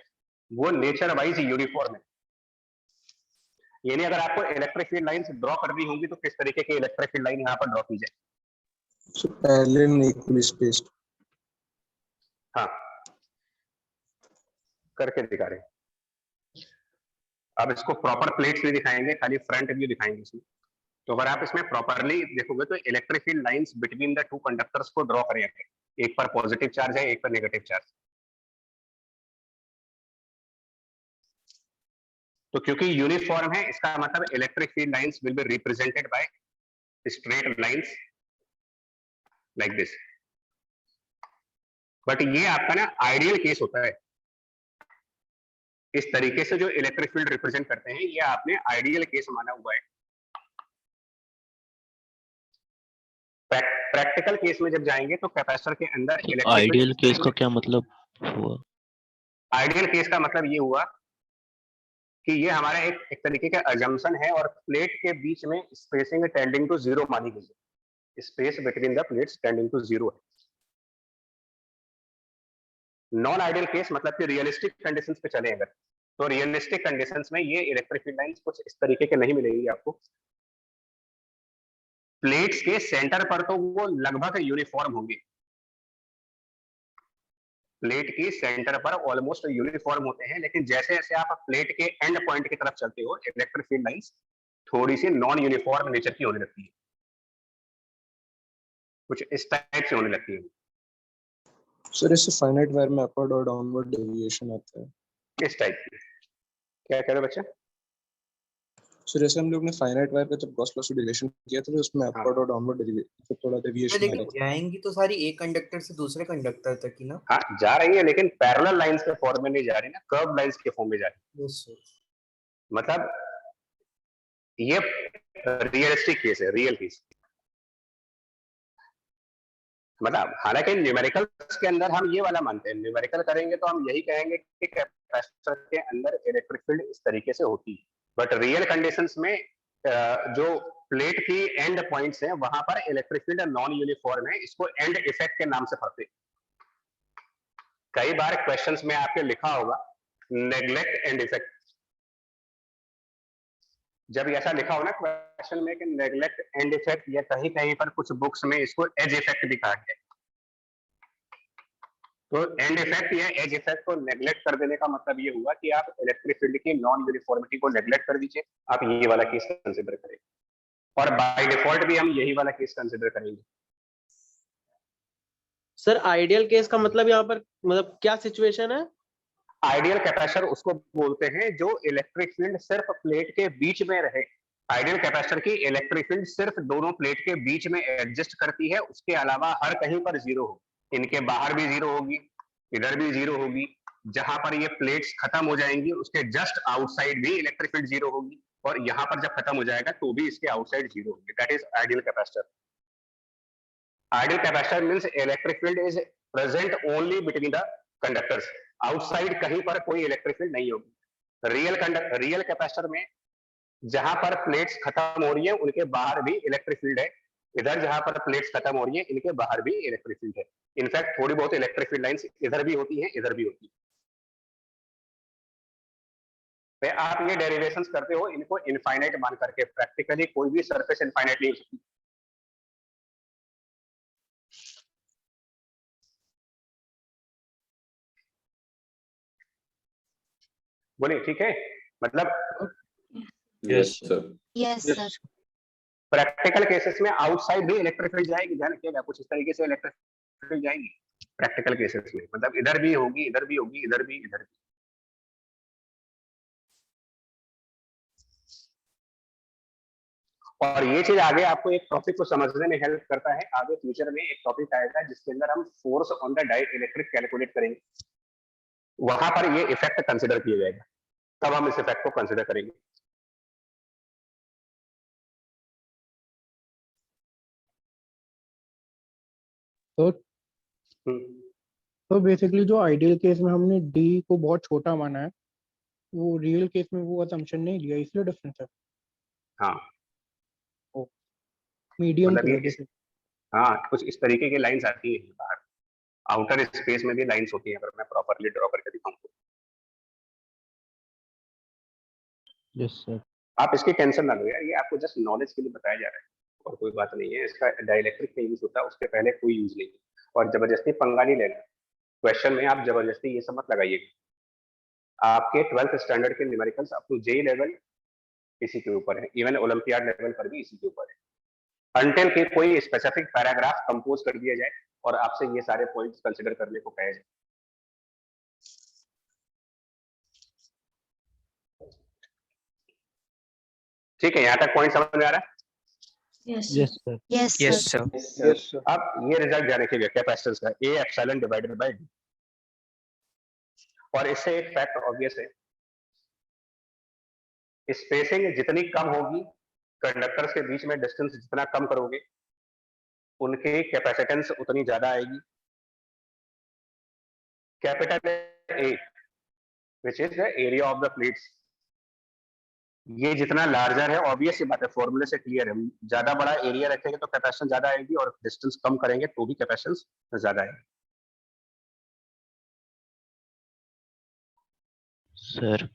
वो नेचर वाइज यूनिफॉर्म है। यानी अगर आपको इलेक्ट्रिक फील्ड लाइंस ड्रॉ करनी होंगी तो किस तरीके की इलेक्ट्रिक फील्ड लाइन यहाँ पर ड्रॉ की जाए? Parallel equally spaced. हाँ, करके दिखा रहे हैं। अब इसको प्रॉपर प्लेट्स नहीं दिखाएंगे, खाली फ्रंट व्यू दिखाएंगे इसमें। तो अगर आप इसमें प्रॉपरली देखोगे तो electric field lines between the two conductors को ड्रॉ करेंगे। एक पर पॉजिटिव चार्ज है, एक पर नेगेटिव चार्ज। तो क्योंकि यूनिफॉर्म है इसका मतलब electric field lines will be represented by straight lines like this. But ये आपका ना आइडियल केस होता है। इस तरीके से जो इलेक्ट्रिक फील्ड रिप्रेजेंट करते हैं ये आपने आइडियल केस माना हुआ है। प्रैक्टिकल केस में जब जाएंगे तो कैपेसिटर के अंदर आइडियल केस का क्या मतलब हुआ? आइडियल केस का मतलब ये हुआ कि ये हमारा एक तरीके का अजम्पशन है और प्लेट के बीच में स्पेसिंग टेंडिंग टू जीरो मानी गई है। Space between the plates tending to zero है। नॉन आइडियल केस मतलब कि रियलिस्टिक कंडीशंस पे चले अगर, तो रियलिस्टिक कंडीशंस में ये इलेक्ट्रिक फील्ड लाइंस कुछ इस तरीके के नहीं मिलेंगी आपको। प्लेट्स के सेंटर पर तो वो लगभग यूनिफॉर्म होंगे, प्लेट के सेंटर पर ऑलमोस्ट यूनिफॉर्म होते हैं, लेकिन जैसे जैसे आप प्लेट के एंड पॉइंट की तरफ चलते हो इलेक्ट्रिक फील्ड लाइंस थोड़ी सी नॉन यूनिफॉर्म नेचर की होने लगती है, कुछ इस टाइप से होने लगती है। सर इससे फाइनाइट वायर में अपवर्ड और डाउनवर्ड डेविएशन आता है किस टाइप की? क्या कह रहे हो बच्चे? सो जैसे हम लोग ने फाइनाइट वायर का जब गॉस लॉ से रिलेशन किया था तो उसमें हाँ। अपवर्ड और डाउनवर्ड डेरिवेशन थोड़ा डेविएशन लेकिन आएगा। जाएंगी तो सारी एक कंडक्टर से दूसरे कंडक्टर तक ही ना। हाँ जा रही है, लेकिन पैरेलल लाइंस के फॉर्म में नहीं जा रही ना, कर्व लाइंस के फॉर्म में जा रही है। Yes sir. मतलब ये रियलिस्टिक केस है, रियल केस। मतलब हालांकि न्यूमेरिकल्स के अंदर हम ये वाला मानते हैं, न्यूमेरिकल करेंगे तो हम यही कहेंगे कि कैपेसिटर के अंदर इलेक्ट्रिक फील्ड इस तरीके से होती है, बट रियल कंडीशंस में जो प्लेट की एंड पॉइंट्स हैं वहां पर इलेक्ट्रिक फील्ड नॉन यूनिफॉर्म है, इसको एंड इफेक्ट के नाम से पढ़ते हैं। कई बार क्वेश्चंस में आपके लिखा होगा नेग्लेक्ट एंड इफेक्ट। जब ऐसा लिखा हो ना क्वेश्चन में कि नेग्लेक्ट एंड इफेक्ट, या कहीं कहीं पर कुछ बुक्स में इसको एज इफेक्ट भी कहा गया है, तो एंड इफेक्ट या एज इफेक्ट को नेग्लेक्ट कर देने का मतलब ये हुआ कि आप इलेक्ट्रिक फील्ड की नॉन यूनिफॉर्मिटी को नेग्लेक्ट कर दीजिए, आप ये वाला केस कंसिडर करेंगे, और बाय डिफॉल्ट भी हम यही वाला केस कंसिडर करेंगे। सर आइडियल केस का मतलब यहाँ पर मतलब क्या सिचुएशन है? आइडियल कैपेसिटर उसको बोलते हैं जो इलेक्ट्रिक फील्ड सिर्फ प्लेट के बीच में रहे। आइडियल कैपेसिटर की इलेक्ट्रिक फील्ड सिर्फ दोनों प्लेट के बीच में एडजस्ट करती है, उसके अलावा हर कहीं पर जीरो हो। इनके बाहर भी जीरो होगी, इधर भी जीरो होगी, जहां पर ये प्लेट्स खत्म हो जाएंगी उसके जस्ट आउटसाइड भी इलेक्ट्रिक फील्ड जीरो होगी, और यहां पर जब खत्म हो जाएगा तो भी इसके आउटसाइड जीरो होगी। That is ideal capacitor. Ideal capacitor means electric field is present only between the conductors, outside कहीं पर कोई इलेक्ट्रिक फील्ड नहीं होगी। रियल कैपेसिटर में जहां पर प्लेट्स खत्म हो रही है उनके बाहर भी इलेक्ट्रिक फील्ड है, इधर जहां पर प्लेट्स खत्म हो रही है इनके बाहर भी इलेक्ट्रिक फील्ड है। इनफैक्ट थोड़ी बहुत इलेक्ट्रिक फील्ड लाइंस इधर भी होती हैं, इधर भी होती है। तो आप ये डेरिवेशंस करते हो इनको इनफाइनाइट मान करके, प्रैक्टिकली कोई भी सरफेस इनफाइनाइट नहीं हो सकती। बोलिए ठीक है, मतलब yes sir. Yes sir. Practical cases में आउटसाइड भी इलेक्ट्रिक फील्ड जाएगी, ध्यान रखिएगा, कुछ इस तरीके से इलेक्ट्रिक फील्ड जाएगी प्रैक्टिकल केसेस में, मतलब इधर भी होगी, इधर भी होगी, इधर भी, इधर भी। और ये चीज आगे आपको एक टॉपिक को समझने में हेल्प करता है। आगे फ्यूचर में एक टॉपिक आएगा जिसके अंदर हम force on the dielectric calculate करेंगे, वहां पर ये इफेक्ट कंसिडर किया जाएगा, तब हम इस इफेक्ट को कंसिडर करेंगे। तो बेसिकली जो आइडियल केस में हमने डी को बहुत छोटा माना है, वो रियल केस में वो असम्पशन नहीं लिया, इसलिए डिफरेंस है। हाँ मीडियम मतलब हाँ कुछ इस तरीके की लाइंस आती है बाहर, आउटर स्पेस में भी लाइंस होती हैं, अगर मैं प्रॉपर्ली ड्रॉ करके दिखाऊं तो। Yes sir. आप इसकी टेंशन ना लो यार, ये आपको जस्ट नॉलेज के लिए बताया जा रहा है और कोई बात नहीं है। इसका डाइइलेक्ट्रिक में यूज होता है, उसके पहले कोई यूज नहीं है, और जबरदस्ती पंगा नहीं लेना। क्वेश्चन में आप जबरदस्ती ये सब मत लगाइएगा। आपके 12th स्टैंडर्ड के numericals up to JEE level इसी के ऊपर है, इवन ओलंपियाड लेवल पर भी इसी के ऊपर है, अंटिल कि कोई स्पेसिफिक पैराग्राफ कंपोज कर दिया जाए और आपसे ये सारे पॉइंट्स कंसिडर करने को कहा जाए। ठीक है, यहाँ तक पॉइंट समझ में आ रहा है? Yes sir. Yes yes sir. Sir. अब ये रिजल्ट जाने के लिए कैपेसिटेंस का A epsilon divided by D, और इससे एक फैक्ट ऑब्वियस है, स्पेसिंग जितनी कम होगी, कंडक्टर्स के बीच में डिस्टेंस जितना कम करोगे, उनकी कैपेसिटेंस उतनी ज्यादा आएगी। Capital A which is the area of the plates, ये जितना लार्जर है, ऑब्वियस बात है, फॉर्मूले से क्लियर है, ज्यादा बड़ा एरिया रखेंगे तो कैपेसिटेंस ज्यादा आएगी, और डिस्टेंस कम करेंगे तो भी कैपेसिटेंस ज्यादा आएगी। सर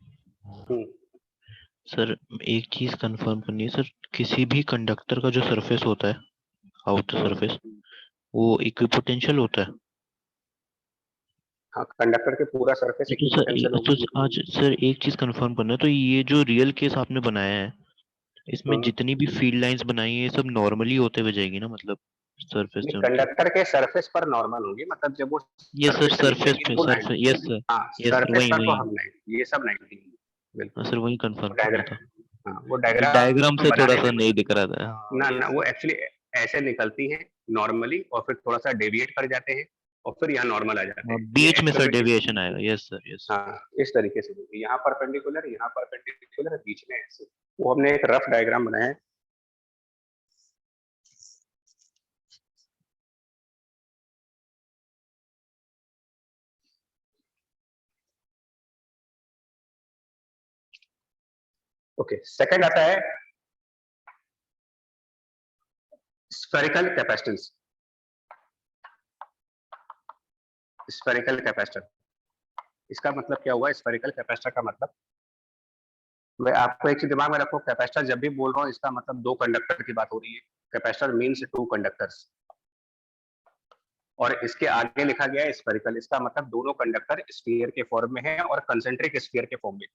सर एक चीज कंफर्म करनी है सर, किसी भी कंडक्टर का जो सरफेस होता है, आउटर सरफेस, वो इक्विपोटेंशियल होता है। हाँ, कंडक्टर के पूरा सरफेस इक्विपोटेंशियल होगी। तो आज सर एक चीज कंफर्म करना है, तो ये जो रियल केस आपने बनाया है, इसमें जितनी भी फील्ड लाइंस बनाई है, ये सब नॉर्मली होते हुए जाएगी ना, मतलब सरफेस से कंडक्टर के सरफेस पर नॉर्मल होगी, मतलब जब वो ये सर सरफेस पे, सरफेस, यस सर, हाँ, सरफेस पर तो हम नहीं, ये सब नहीं। बिल्कुल सर वही कंफर्म करना था। हाँ, वो डायग्राम डायग्राम से थोड़ा बनाने सा में नहीं दिख रहा था। ना वो एक्चुअली ऐसे निकलती हैं नॉर्मली और फिर थोड़ा सा डेविएट कर जाते हैं और फिर यहाँ नॉर्मल आ जाते हैं। ये बीच में सर actual में डेविएशन आएगा। Yes sir, yes. हाँ, इस तरीके से यहाँ परपेंडिकुलर बीच में ऐसे। वो हमने एक रफ डायग्राम बनाया है। ओके, सेकंड आता है स्फेरिकल कैपेसिटेंस। स्फेरिकल कैपेसिटर, इसका मतलब क्या हुआ? स्फेरिकल कैपेसिटर का मतलब, मैं आपको एक चीज दिमाग में रखो, कैपेसिटर जब भी बोल रहा हूँ इसका मतलब दो कंडक्टर की बात हो रही है। कैपेसिटर मीन्स टू कंडक्टर्स, और इसके आगे लिखा गया है स्फेरिकल, इसका मतलब दोनों कंडक्टर स्फीयर के फॉर्म में है और कंसेंट्रिक स्फीयर के फॉर्म में।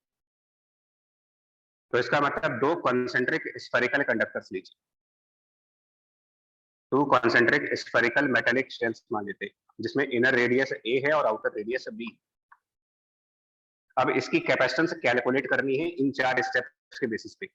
तो इसका मतलब दो कंसेंट्रिक स्फेरिकल कंडक्टर्स लीजिए, two concentric spherical metallic shells मान लेते हैं, जिसमें इनर रेडियस ए है और आउटर रेडियस बी। अब इसकी कैपेसिटेंस कैलकुलेट करनी है इन 4 स्टेप्स के बेसिस पे।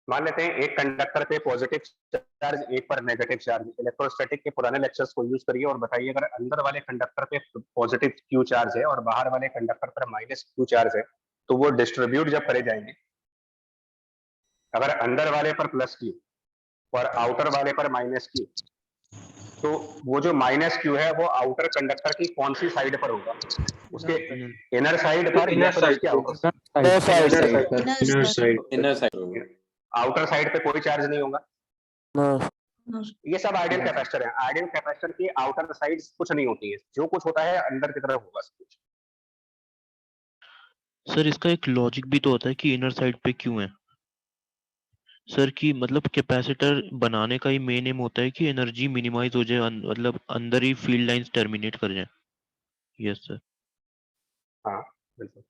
मान लेते हैं एक कंडक्टर पे पॉजिटिव चार्ज, एक पर नेगेटिव चार्ज। इलेक्ट्रोस्टैटिक के पुराने लेक्चर्स को यूज करिए और बताइए, अगर अंदर वाले कंडक्टर पे पॉजिटिव क्यू चार्ज है और बाहर वाले कंडक्टर पर माइनस क्यू चार्ज है, तो वो डिस्ट्रीब्यूट जब करे जाएंगे, अगर अंदर वाले पर प्लस क्यू और आउटर वाले पर माइनस क्यू, तो वो जो माइनस क्यू है वो आउटर कंडक्टर की कौन सी साइड पर होगा? उसके इनर साइड पर या फिर उसके इनर साइड। आउटर साइड पे कोई चार्ज नहीं होगा। ये सब आइडियल कैपेसिटर है। आइडियल कैपेसिटर की आउटर साइड कुछ नहीं होती है, जो कुछ होता है अंदर की तरफ होगा सब कुछ। सर इसका एक लॉजिक भी तो होता है कि इनर साइड पे क्यों है सर, कि मतलब कैपेसिटर बनाने का ही मेन एम होता है कि एनर्जी मिनिमाइज हो जाए, मतलब अंदर ही फील्ड लाइंस टर्मिनेट कर जाए। Yes sir. हाँ बिल्कुल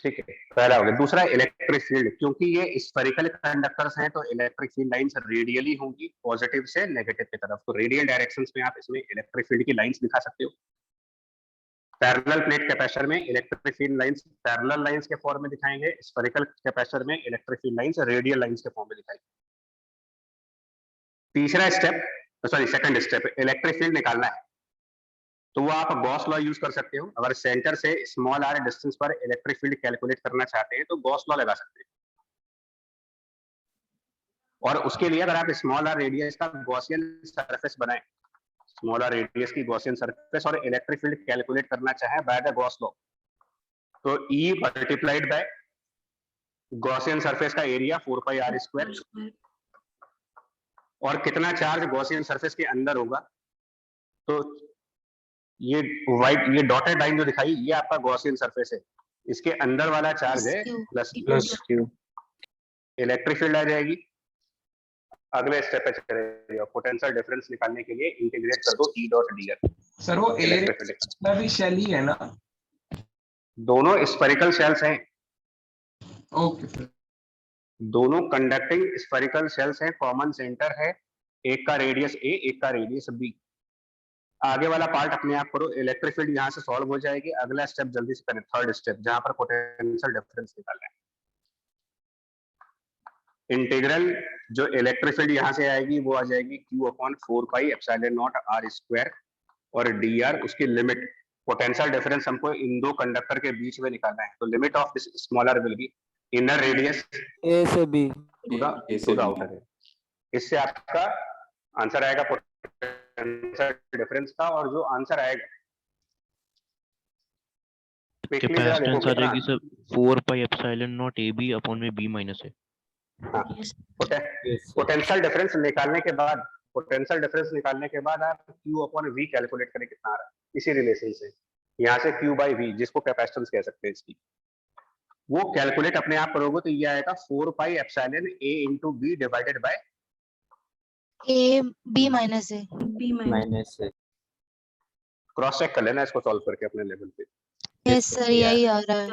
ठीक है, पहला हो गया। दूसरा इलेक्ट्रिक फील्ड, क्योंकि ये स्फेरिकल कंडक्टर्स हैं तो इलेक्ट्रिक फील्ड लाइंस रेडियली होंगी, पॉजिटिव से नेगेटिव की तरफ। तो रेडियल डायरेक्शंस में आप इसमें इलेक्ट्रिक फील्ड की लाइंस दिखा सकते हो। पैरेलल प्लेट कैपेसिटर में electric field lines parallel lines के फॉर्म में दिखाएंगे, स्फेरिकल कैपेसिटर में electric field lines radial lines के फॉर्म में दिखाएंगे। तीसरा step, sorry second step, electric field निकालना है, तो वो आप गॉस लॉ यूज कर सकते हो। अगर सेंटर से स्मॉल आर डिस्टेंस पर इलेक्ट्रिक फील्ड कैलकुलेट करना चाहते हैं तो गॉस लॉ लगा सकते हैं। और उसके लिए अगर आप स्मॉल आर रेडियस का गॉसियन सरफेस बनाएं, स्मॉल आर रेडियस की गॉसियन सरफेस, और इलेक्ट्रिक फील्ड कैलकुलेट करना चाहें बाय द गॉस लॉ, तो E multiplied by Gaussian surface का एरिया 4 पाई r स्क्वायर, और कितना चार्ज गॉसियन सरफेस के अंदर होगा, तो ये व्हाइट, ये डॉटेड लाइन जो दिखाई, ये आपका गॉसियन सरफेस है, इसके अंदर वाला चार्ज है प्लस क्यू। इलेक्ट्रिक फील्ड आ जाएगी। अगले स्टेप पे चलेंगे, पोटेंशियल डिफरेंस निकालने के लिए इंटीग्रेट कर दो E डॉट dr। सर वो एयर भी शेल ही है ना? दोनों स्फेरिकल शेल्स हैं। Okay sir. दोनों कंडक्टिंग स्फेरिकल शेल्स हैं, कॉमन सेंटर है, एक का रेडियस a, एक का रेडियस b। आगे वाला पार्ट अपने आप करो, इलेक्ट्रिक फील्ड यहाँ से सॉल्व हो जाएगी। अगला स्टेप जल्दी से करें, थर्ड स्टेप, जहां पर पोटेंशियल डिफरेंस निकालना है। इंटीग्रल जो इलेक्ट्रिक फील्ड यहाँ से आएगी वो आ जाएगी Q/4 pi epsilon not r square, और dr उसकी लिमिट। पोटेंशियल डिफरेंस हमको इन दो कंडक्टर के बीच में निकालना है, तो limit of this smaller will be inner radius A से बी टू द आउटर है। इससे आपका आंसर आएगा पोटेंशियल डिफरेंस का, और जो आंसर आएगा कैपेसिटेंस आ जाएगी sir 4 pi epsilon not AB upon में B minus A। Potential difference निकालने के बाद, आप Q/V कैलकुलेट करें कितना आ रहा है, इसी रिलेशन से। यहाँ से Q/V, जिसको कैपेसिटेंस कह सकते हैं इसकी, वो कैलकुलेट अपने आप करोगे तो ये आएगा 4 pi epsilon A into B divided by A B minus A। -A। Cross check कर लेना इसको सॉल्व करके अपने लेवल पे। यस सर, यही आ रहा है।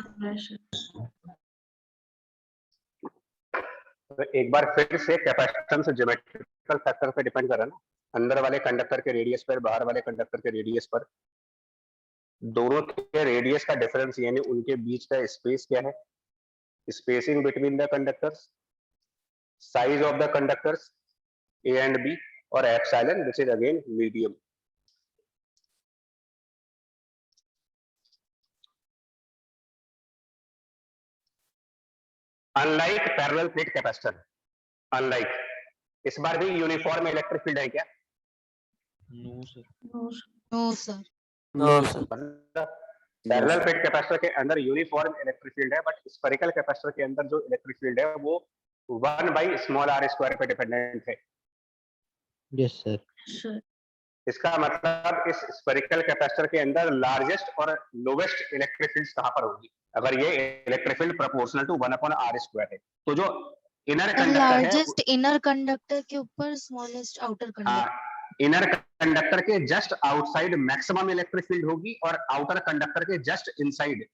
तो एक बार फिर से कैपेसिटेंस ज्योमेट्रिकल फैक्टर पे डिपेंड कर रहा है ना, अंदर वाले कंडक्टर के रेडियस पर, बाहर वाले कंडक्टर के रेडियस पर। दोनों के रेडियस का डिफरेंस यानी उनके बीच का स्पेस क्या है, spacing between the conductors, size of the conductors A and B, और epsilon which is again medium. Unlike parallel plate capacitor, unlike, इस बार भी यूनिफॉर्म इलेक्ट्रिक फील्ड है क्या? No sir. No sir. No sir. Parallel plate capacitor के अंदर uniform electric field है, but spherical capacitor के अंदर जो इलेक्ट्रिक फील्ड है वो 1/r² पे डिपेंडेंट है। Yes sir. इसका मतलब इस स्फेरिकल कैपेसिटर के अंदर लार्जेस्ट और लोवेस्ट इलेक्ट्रिक फील्ड कहां पर होगी? अगर ये electric field proportional to 1/r² है, तो जो इनर कंडक्टर है, लार्जेस्ट इनर कंडक्टर के ऊपर smallest outer conductor, inner conductor के just outside maximum electric field होगी और आउटर कंडक्टर के just inside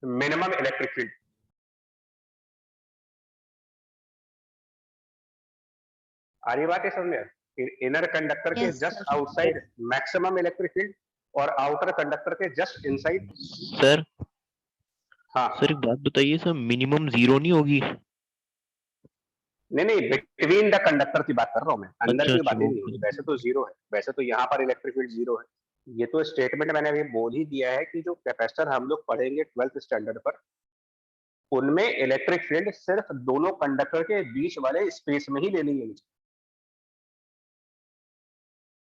minimum electric field. आ रही बात है समझ में? इनर कंडक्टर के Yes, just sir. Outside maximum electric field और आउटर कंडक्टर के जस्ट इनसाइड। सर हाँ सर एक बात बताइए सर, मिनिमम 0 नहीं होगी? नहीं, बिटवीन द कंडक्टर की बात कर रहा हूँ मैं, अंदर अच्छा, की अच्छा, बातें नहीं ओके। होगी। वैसे तो 0 है, वैसे तो यहाँ पर इलेक्ट्रिक फील्ड 0 है। ये तो स्टेटमेंट मैंने अभी बोल ही दिया है कि जो कैपेसिटर हम लोग पढ़ेंगे 12th स्टैंडर्ड पर, उनमें इलेक्ट्रिक फील्ड सिर्फ दोनों कंडक्टर के बीच वाले स्पेस में ही लेनी है।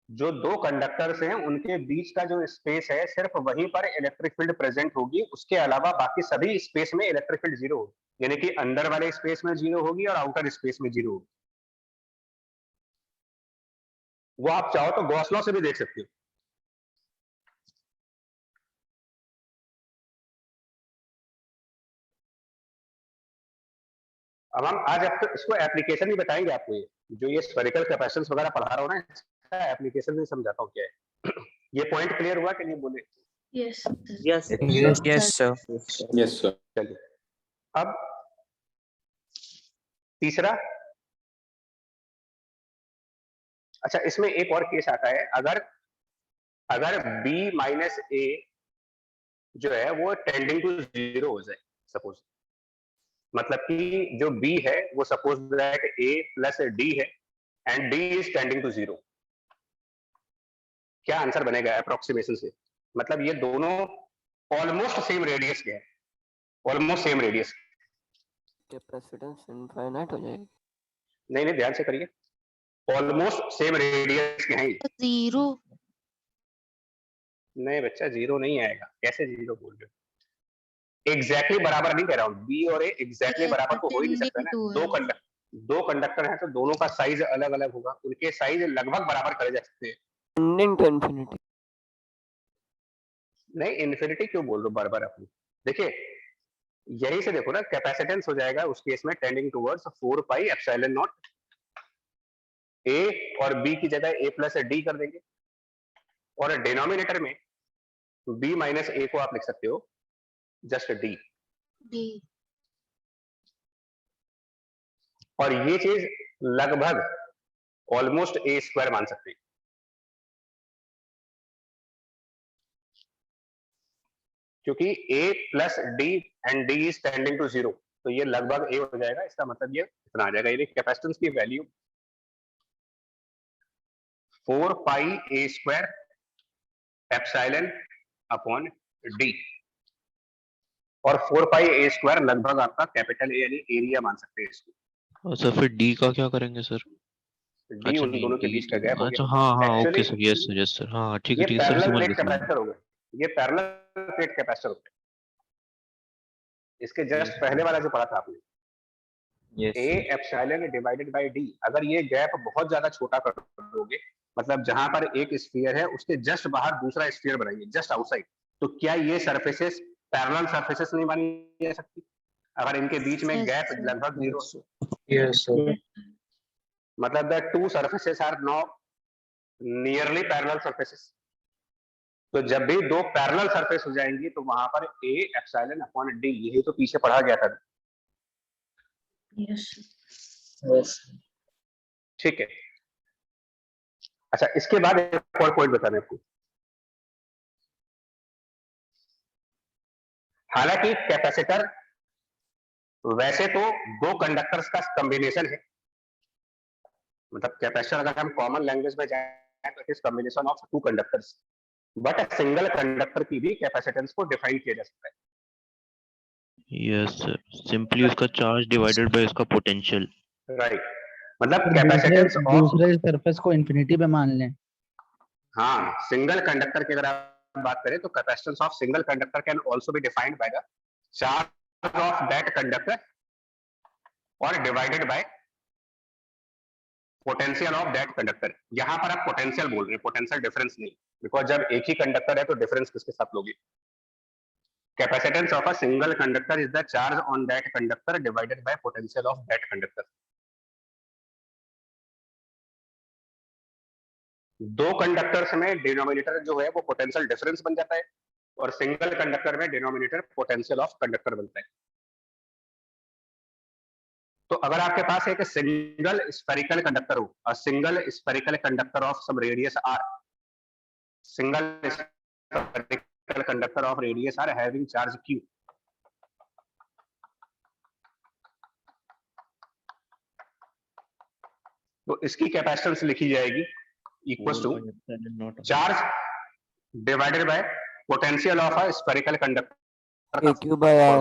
जो दो कंडक्टर्स हैं उनके बीच का जो स्पेस है सिर्फ वहीं पर इलेक्ट्रिक फील्ड प्रेजेंट होगी, उसके अलावा बाकी सभी स्पेस में इलेक्ट्रिक फील्ड 0 होगी। यानी कि अंदर वाले स्पेस में 0 होगी और आउटर स्पेस में 0 होगी। वो आप चाहो तो गॉस लॉ से भी देख सकते हो। अब हम आज इसको एप्लीकेशन भी बताएंगे आपको। ये जो ये स्फेरिकल कैपेसिटेंस वगैरह पढ़ा रहा हूं ना, इसका एप्लीकेशन भी समझाता हूँ क्या है। ये पॉइंट क्लियर हुआ कि नहीं बोले? Yes yes sir. Yes sir. चलिए अब तीसरा, अच्छा इसमें एक और केस आता है, अगर b माइनस a जो है वो टेंडिंग टू 0 हो जाए, सपोज, मतलब कि जो b है वो suppose that a plus d है and d is tending to 0, क्या आंसर बनेगा अप्रोक्सीमेशन से? मतलब ये दोनों ऑलमोस्ट सेम रेडियस के हैं, almost same radius. Capacitance infinite हो जाएगी। नहीं ध्यान से करिए, ऑलमोस्ट सेम रेडियस के हैं ये। 0 नहीं बच्चा 0 नहीं आएगा, कैसे 0 बोल रहे हो? एग्जैक्टली बराबर नहीं कह रहा हूँ, बी और ए एग्जैक्टली बराबर तो हो ही नहीं सकता ना। दो कंडक्टर हैं तो दोनों का साइज अलग अलग होगा, उनके साइज लगभग बराबर करे जा सकते हैं। Tending to infinity. नहीं इन्फिनिटी क्यों बोल रहे हो बार बार अपनी? देखिए यही से देखो ना, कैपेसिटेंस हो जाएगा उस केस में tending towards 4 pi epsilon not, A और बी की जगह ए प्लस डी कर देंगे, और डिनोमिनेटर में b माइनस ए को आप लिख सकते हो जस्ट d, और ये चीज लगभग ऑलमोस्ट a² मान सकते हैं। क्योंकि a plus d and d is tending to 0, तो ये लगभग a हो जाएगा। इसका मतलब ये इतना आ जाएगा। ये कैपेसिटेंस की वैल्यू 4 पाई a² एप्सिलॉन अपॉन d, और 4 पाई a² लगभग आपका कैपिटल ए यानी एरिया मान सकते हैं इसको। अच्छा फिर डी का क्या करेंगे सर? डी उन दोनों के बीच का गैप हो अच्छा गया। हाँ okay Actually, sir, yes sir, हाँ ठीक ये है सर, पैरेलल समझ प्लेट गया। कैपेसिटर हो गया, ये पैरेलल प्लेट कैपेसिटर हो गया। इसके जस्ट पहले वाला जो पढ़ा था आपने, a epsilon divided by d, अगर ये गैप बहुत ज्यादा छोटा कर दोगे, मतलब जहां पर एक स्फीयर है उसके जस्ट बाहर दूसरा स्फीयर बनाइए जस्ट आउटसाइड, तो क्या ये सरफेसेस पैरेलल सरफेसेस नहीं मानी जा सकती अगर इनके बीच में गैप लगभग 0? Yes sir. मतलब the two surfaces are now nearly parallel surfaces. तो जब भी दो पैरेलल सरफेस हो जाएंगी तो वहां पर a एप्सिलॉन अपॉन d, यही तो पीछे पढ़ा गया था। ठीक है। अच्छा इसके बाद एक और पॉइंट बताने आपको, हालांकि कैपेसिटर वैसे तो दो कंडक्टर्स का कॉम्बिनेशन है, मतलब कैपेसिटर अगर हम कॉमन लैंग्वेज में जाए तो it is combination of two conductors, but single conductor की भी कैपेसिटेंस को डिफाइन किया जा सकता है। यस सर, सिंपली उसका चार्ज डिवाइडेड बाय उसका पोटेंशियल। राइट, मतलब कैपेसिटेंस ऑफ दूसरे सरफेस को इंफिनिटी पे मान लें। हाँ, सिंगल कंडक्टर की अगर आप बात करें तो capacitance of single conductor can also be defined by the charge of that conductor और divided by potential of that conductor. यहां पर आप पोटेंशियल बोल रहे हैं, पोटेंशियल डिफरेंस नहीं, बिकॉज जब एक ही कंडक्टर है तो डिफरेंस किसके साथ लोगे। Capacitance of a single conductor is the charge on that conductor divided by potential of that conductor. दो कंडक्टर्स में डिनोमिनेटर जो है वो पोटेंशियल डिफरेंस बन जाता है और सिंगल कंडक्टर में डिनोमिनेटर पोटेंशियल ऑफ कंडक्टर बनता है। तो अगर आपके पास एक सिंगल स्फेरिकल कंडक्टर हो, a single spherical conductor of some radius r, single spherical conductor of radius r having charge q, तो इसकी कैपेसिटेंस लिखी जाएगी equal to charge divided by potential of a spherical conductor q by r,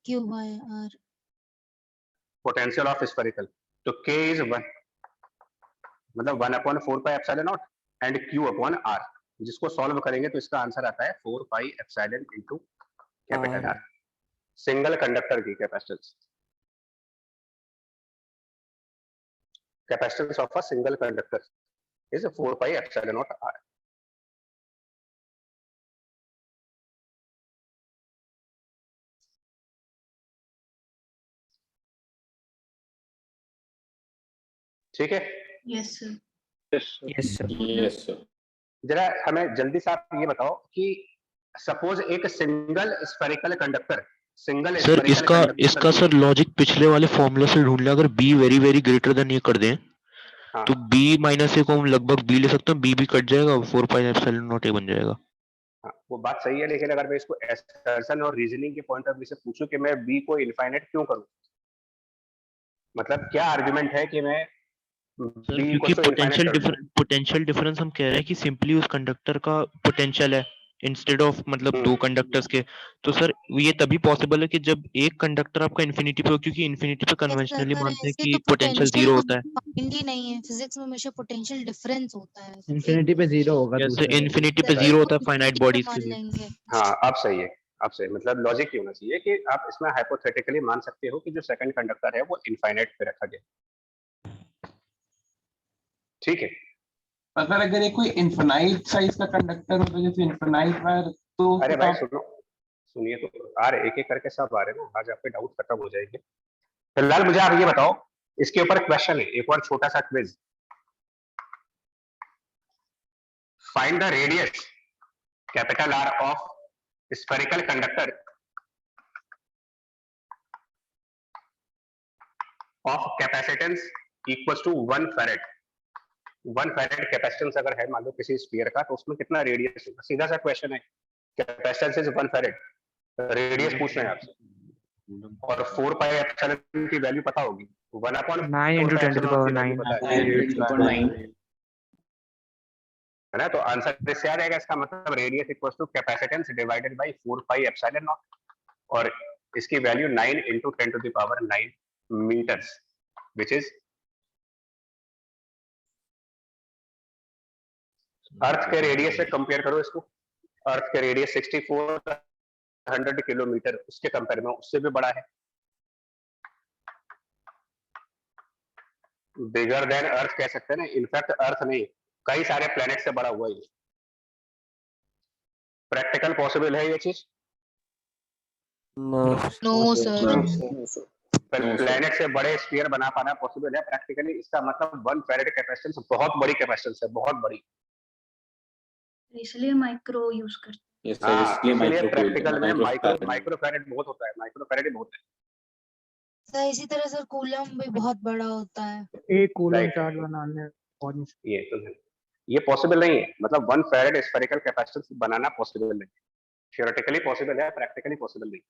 q by r, potential of spherical. तो k is 1, मतलब 1/4 pi epsilon naught and q upon r, जिसको solve करेंगे तो इसका आंसर आता है 4 pi epsilon into capital R, single conductor की capacitance. Capacitance of a single conductor is 4 pi epsilon not R। ठीक है, yes sir, yes sir. Yes sir. जरा हमें जल्दी से आप ये बताओ कि सपोज एक single spherical conductor, single sir इसका सर लॉजिक पिछले वाले फॉर्मूला से ढूंढ लिया। अगर b very very greater than ये कर दें तो b माइनस a को हम लगभग b ले सकते हैं, b भी कट जाएगा, 4 पाई एप्सिलॉन नॉट a बन जाएगा। हाँ, वो बात सही है, लेकिन अगर मैं इसको एसर्शन और रीजनिंग के पॉइंट ऑफ व्यू से पूछूं कि मैं b को इनफाइनाइट क्यों करूं, मतलब क्या आर्गुमेंट है कि मैं सर b क्योंकि को इनफाइनाइट पोटेंशियल डिफरेंस हम कह रहे हैं कि सिंपली उस कंडक्टर का पोटेंशियल है इंस्टेड ऑफ मतलब दो कंडक्टर्स के। तो सर ये तभी पॉसिबल है कि जब एक कंडक्टर आपका इन्फिनिटी पे हो, क्योंकि इन्फिनिटी पे कन्वेंशनली मानते हैं कि पोटेंशियल जीरो होता है। इंडी नहीं है, फिजिक्स में हमेशा पोटेंशियल डिफरेंस होता है, इंफिनिटी पे जीरो होगा जैसे दूसरा। इन्फिनिटी पे जीरो होता है फाइनाइट बॉडीज के लिए। लेंगे। हाँ, आप सही है, आप सही, मतलब लॉजिक ये होना चाहिए कि आप इसमें हाइपोथेटिकली मान सकते हो कि जो सेकंड कंडक्टर है वो इनफाइनाइट पे रखा गया। ठीक है, अगर ये कोई इनफिनाइट साइज का कंडक्टर हो तो जैसे इनफिनाइट वायर, तो अरे भाई सुनिए तो आ रहे एक एक करके सब आ रहे ना, आज आपके डाउट खत्म हो जाएंगे। फिलहाल मुझे आप ये बताओ, इसके ऊपर क्वेश्चन है एक और छोटा सा quiz. Find the radius capital R of spherical conductor of capacitance equals to 1 farad. 1 farad capacitance अगर है मान लो किसी स्फीयर का, तो उसमें कितना रेडियस होगा? सीधा सा क्वेश्चन है, कैपेसिटेंस इज 1 फैरेड, रेडियस पूछ रहे हैं आपसे, और 4 पाई एप्सिलॉन की वैल्यू पता होगी, 9 into 10 to the power 9 है ना। तो आंसर इससे आ जाएगा, इसका मतलब radius equals to capacitance divided by 4 pi epsilon nought, और इसकी value 9 into 10 to the power 9 metres, which is earth के रेडियस से कंपेयर करो इसको। अर्थ के रेडियस 6400 किलोमीटर, उसके कंपेयर में उससे भी बड़ा है, बिगर देन अर्थ कह सकते हैं ना। इनफैक्ट अर्थ नहीं, कई सारे प्लेनेट से बड़ा हुआ है। प्रैक्टिकल पॉसिबल है ये चीज? नो सर, प्लेनेट से बड़े स्फीयर बना पाना पॉसिबल है प्रैक्टिकली। इसका मतलब 1 फैरेड कैपेसिटेंस बहुत बड़ी कैपेसिटेंस है, बहुत बड़ी, इसलिए माइक्रो यूज करते यस सर, इसलिए प्रैक्टिकल में माइक्रो माइक्रो फैरेड बहुत होता है, माइक्रो फैरेड ही बहुत है। हैं। इसी तरह सर कूलम भी बहुत बड़ा होता है। एक कूलम Right. चार्ज बनाने बहुत मुश्किल। ये तो है, ये पॉसिबल नहीं है, मतलब 1 फैरेड स्फेरिकल कैपेसिटेंस बनाना पॉसिबल नहीं। थियोरेटिकली पॉसिबल है, प्रैक्टिकली पॉसिबल नहीं।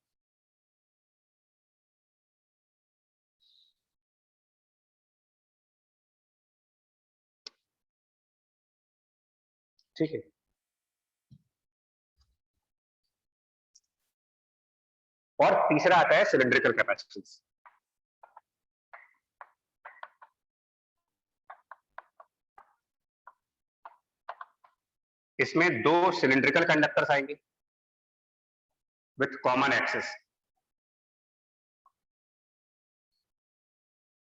ठीक है, और तीसरा आता है सिलिंड्रिकल कैपेसिटेंस। इसमें दो सिलिंड्रिकल कंडक्टर्स आएंगे विथ कॉमन एक्सेस,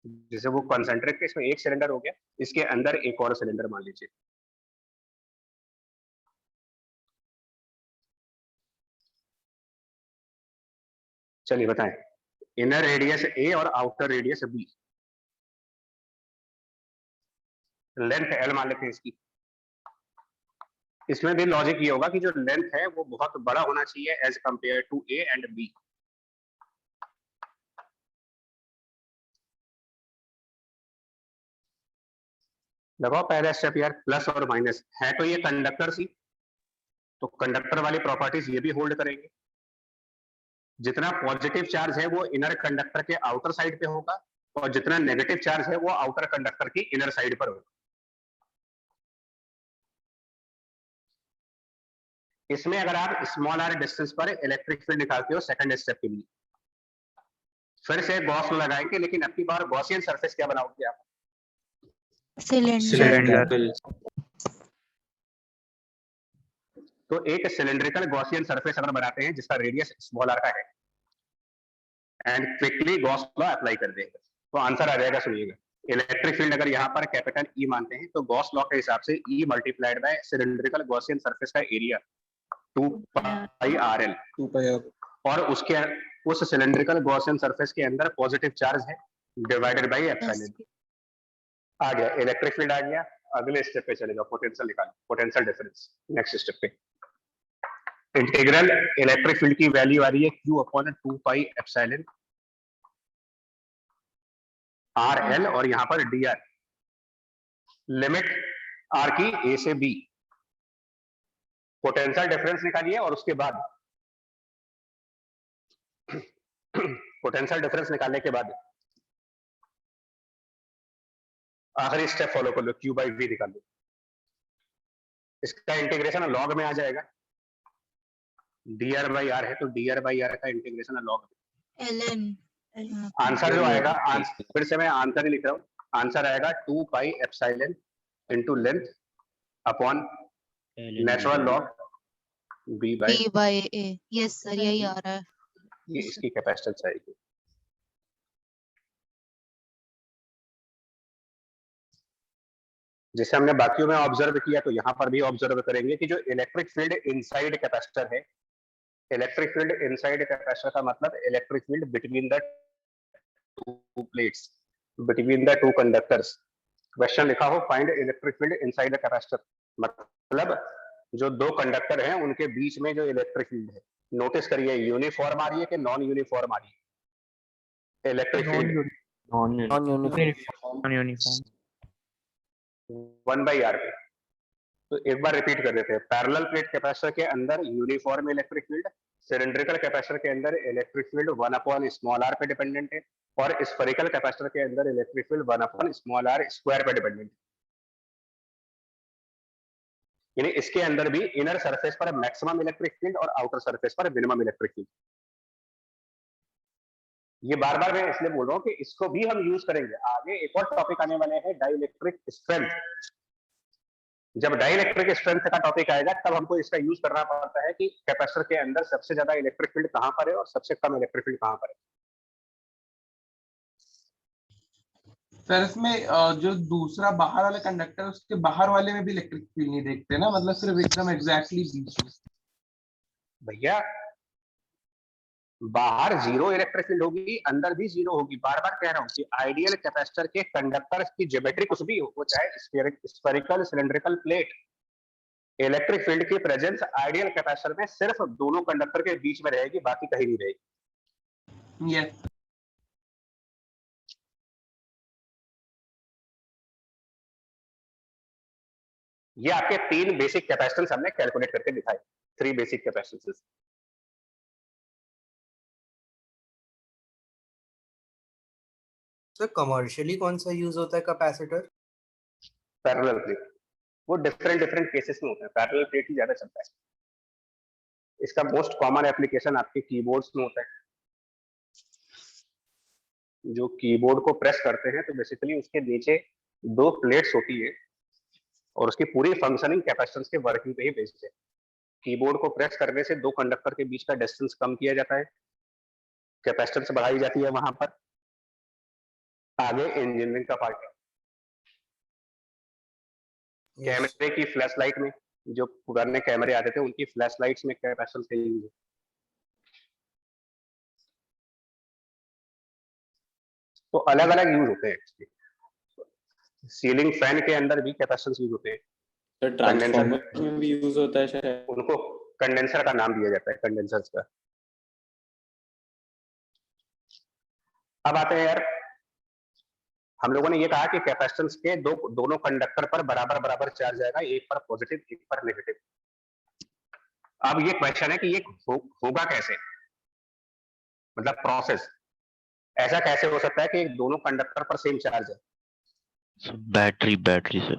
जैसे वो कॉन्सेंट्रिक, इसमें एक सिलेंडर हो गया, इसके अंदर एक और सिलेंडर मान लीजिए। चलिए बताएं, इनर रेडियस ए और outer radius b, length l मान लेते हैं इसकी। इसमें भी लॉजिक ये होगा कि जो लेंथ है वो बहुत बड़ा होना चाहिए as compare to a and b. लगाओ पहला स्टेप यार, प्लस और माइनस है तो ये कंडक्टर सी, तो कंडक्टर वाली प्रॉपर्टीज ये भी होल्ड करेंगे। जितना पॉजिटिव चार्ज है वो इनर कंडक्टर के आउटर साइड पे होगा, और जितना नेगेटिव चार्ज है वो आउटर कंडक्टर की इनर साइड पर होगा। इसमें अगर आप स्मॉल आर डिस्टेंस पर इलेक्ट्रिक फील्ड निकालते हो सेकंड स्टेप के लिए, फिर से गॉस लगाएंगे, लेकिन अब की बार गॉसियन सरफेस क्या बनाओगे आप? सिलेंडर। तो एक सिलिंड्रिकल गॉसियन सरफेस अगर बनाते हैं जिसका रेडियस स्मॉल आर का है, and quickly Gauss law apply कर देंगे, तो आंसर आ जाएगा। सुनिएगा, इलेक्ट्रिक फील्ड अगर यहाँ पर कैपिटल ई मानते हैं तो गॉस लॉ के हिसाब से E multiplied by cylindrical Gaussian surface का एरिया 2 पाई आर एल, और उसके उस सिलिंड्रिकल गॉसियन सरफेस के अंदर पॉजिटिव चार्ज है डिवाइडेड बाय एप्सिलॉन। आ गया इलेक्ट्रिक फील्ड आ गया। अगले स्टेप पे चलेगा, पोटेंशियल निकालो, पोटेंशियल डिफरेंस। नेक्स्ट स्टेप पे इंटीग्रल इलेक्ट्रिक फील्ड की वैल्यू आ रही है Q upon 2 pi epsilon R L, और यहाँ पर डी आर, लिमिट आर की ए से बी। पोटेंशियल डिफरेंस निकालिए, और उसके बाद पोटेंशियल डिफरेंस निकालने के बाद आखिरी स्टेप फॉलो कर लो, Q बाई V निकाल लो। इसका इंटीग्रेशन लॉग में आ जाएगा, dr बाई आर है तो dr बाई आर का इंटीग्रेशन लॉग में। ln आंसर जो आएगा, फिर से मैं आंसर ही लिख रहा हूँ, आंसर आएगा 2 पाई epsilon into length upon natural log b by a। Yes sir, यही आ रहा है। ये इसकी कैपेसिटेंस आएगी। जैसे हमने बाकियों में ऑब्जर्व किया, तो यहाँ पर भी ऑब्जर्व करेंगे कि जो इलेक्ट्रिक फील्ड इनसाइड कैपेसिटर है, इलेक्ट्रिक फील्ड इनसाइड कैपेसिटर का मतलब electric field between the two plates, between the two conductors. Question लिखा हो find electric field inside the capacitor, मतलब जो दो कंडक्टर हैं उनके बीच में जो इलेक्ट्रिक फील्ड है। नोटिस करिए, यूनिफॉर्म आ रही है कि नॉन यूनिफॉर्म आ रही है? Electric field non uniform 1 by r पे। तो एक बार रिपीट कर देते हैं, पैरेलल प्लेट कैपेसिटर के अंदर uniform electric field, cylindrical capacitor के अंदर electric field 1 upon small r पे डिपेंडेंट है, और स्फेरिकल कैपेसिटर के अंदर electric field 1 upon small r square पे डिपेंडेंट है। यानी इसके अंदर भी इनर सरफेस पर मैक्सिमम इलेक्ट्रिक फील्ड और आउटर सरफेस पर मिनिमम इलेक्ट्रिक फील्ड। ये बार बार मैं इसलिए बोल रहा हूँ कि इसको भी हम यूज करेंगे आगे। एक और टॉपिक आने वाले हैं, डाइइलेक्ट्रिक स्ट्रेंथ। जब डाइइलेक्ट्रिक स्ट्रेंथ का टॉपिक आएगा तब हमको इसका यूज करना पड़ता है कि कैपेसिटर के अंदर सबसे ज्यादा इलेक्ट्रिक फील्ड कहां पर है और सबसे कम इलेक्ट्रिक फील्ड कहां पर है। सर इसमें जो दूसरा बाहर वाला कंडक्टर है उसके बाहर वाले में भी इलेक्ट्रिक फील्ड नहीं देखते ना, मतलब सिर्फ एकदम एग्जैक्टली बीच में। भैया बाहर जीरो इलेक्ट्रिक फील्ड होगी, अंदर भी जीरो होगी। बार बार कह रहा हूँ कि आइडियल कैपेसिटर के कंडक्टर की ज्योमेट्री कुछ भी हो, वो चाहे spherical cylindrical plate, electric field की प्रेजेंस आइडियल कैपेसिटर में सिर्फ दोनों कंडक्टर के बीच में रहेगी, बाकी कहीं नहीं रहेगी। यस ये आपके 3 बेसिक कैपेसिटेंस हमने कैलकुलेट करके दिखाए। 3 बेसिक कैपेसिटेंसेस। सर कमर्शियली कौन सा यूज होता है कैपेसिटर? पैरेलल प्लेट, वो डिफरेंट केसेस में होता है, पैरेलल प्लेट ही ज्यादा चलता है। इसका मोस्ट कॉमन एप्लीकेशन आपके कीबोर्ड्स में होता है। जो कीबोर्ड को प्रेस करते हैं तो बेसिकली उसके नीचे 2 प्लेट्स होती है और उसकी पूरी फंक्शनिंग कैपेसिटेंस के वर्किंग पे ही बेस्ड है। कीबोर्ड को प्रेस करने से 2 कंडक्टर के बीच का डिस्टेंस कम किया जाता है, कैपेसिटेंस बढ़ाई जाती है वहां पर। आगे इंजीनियरिंग का पार्ट है। कैमरे की फ्लैश लाइट में, जो पुराने कैमरे आते थे उनकी फ्लैश लाइट्स में कैपेसिटेंस का यूज है। तो अलग अलग यूज होते हैं। सीलिंग फैन के अंदर भी कैपेसिटेंस यूज होते हैं। तो ट्रांसफार्मर में भी यूज होता है शायद। उनको कंडेंसर का नाम दिया जाता है, कंडेंसर्स का। अब आते हैं यार, हम लोगों ने ये कहा कि कैपेसिटेंस के दोनों कंडक्टर पर बराबर चार्ज आएगा, एक पर पॉजिटिव एक पर नेगेटिव। अब ये क्वेश्चन है कि ये होगा कैसे, मतलब प्रोसेस ऐसा कैसे हो सकता है कि दोनों कंडक्टर पर सेम चार्ज है? बैटरी से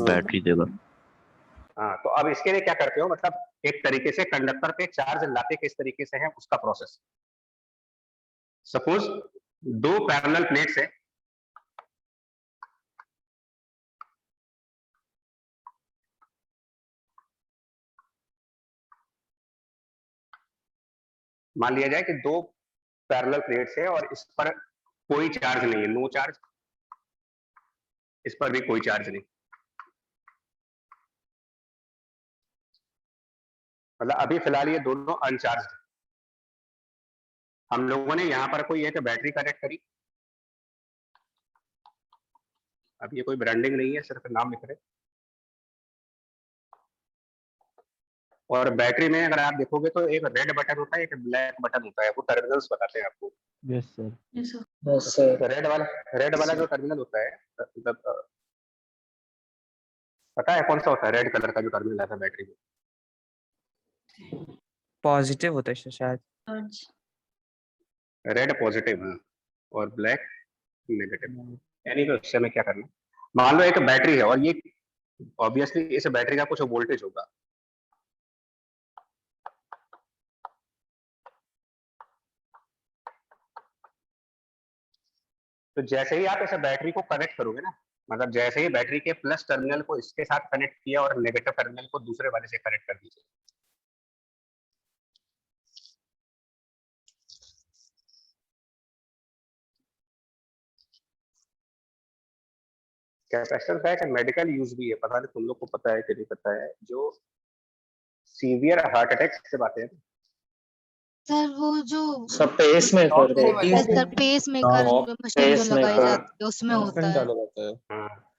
बैटरी देगा। हाँ, तो अब इसके लिए क्या करते हो, मतलब एक तरीके से कंडक्टर पे चार्ज लाते किस तरीके से है उसका प्रोसेस। सपोज 2 पैरेलल प्लेट्स है, मान लिया जाए कि 2 पैरेलल प्लेट्स है और इस पर कोई चार्ज नहीं है, नो चार्ज, इस पर भी कोई चार्ज नहीं, मतलब अभी फिलहाल ये दोनों अनचार्ज। हम लोगों ने यहाँ पर कोई एक बैटरी कनेक्ट करी, अब ये कोई ब्रांडिंग नहीं है, सिर्फ नाम लिख रहे। और बैटरी में अगर आप देखोगे तो एक रेड बटन होता है, एक ब्लैक बटन होता है, वो टर्मिनल्स बताते हैं आपको। Yes sir. रेड वाला जो टर्मिनल होता है, मतलब पता है कौन सा होता है रेड कलर का जो टर्मिनल आता है बैटरी में? पॉजिटिव होता है शायद। रेड पॉजिटिव है और ब्लैक नेगेटिव। यानी कि उससे हमें क्या करना, मान लो एक बैटरी है और ये ऑब्वियसली इस बैटरी का कुछ वोल्टेज होगा, तो जैसे ही आप इस बैटरी को कनेक्ट करोगे ना, मतलब जैसे ही बैटरी के प्लस टर्मिनल को इसके साथ कनेक्ट किया और नेगेटिव टर्मिनल को दूसरे वाले से कनेक्ट कर दीजिए, कैपेसिटर का एक मेडिकल यूज भी है, पता नहीं तुम लोग को पता है कि नहीं पता है। जो सीवियर हार्ट अटैक से बातें हैं सर वो जो सब पेस में कर दो। सर पेस मेकर मशीन जो लगाई जाती है उसमें होता है। हाँ,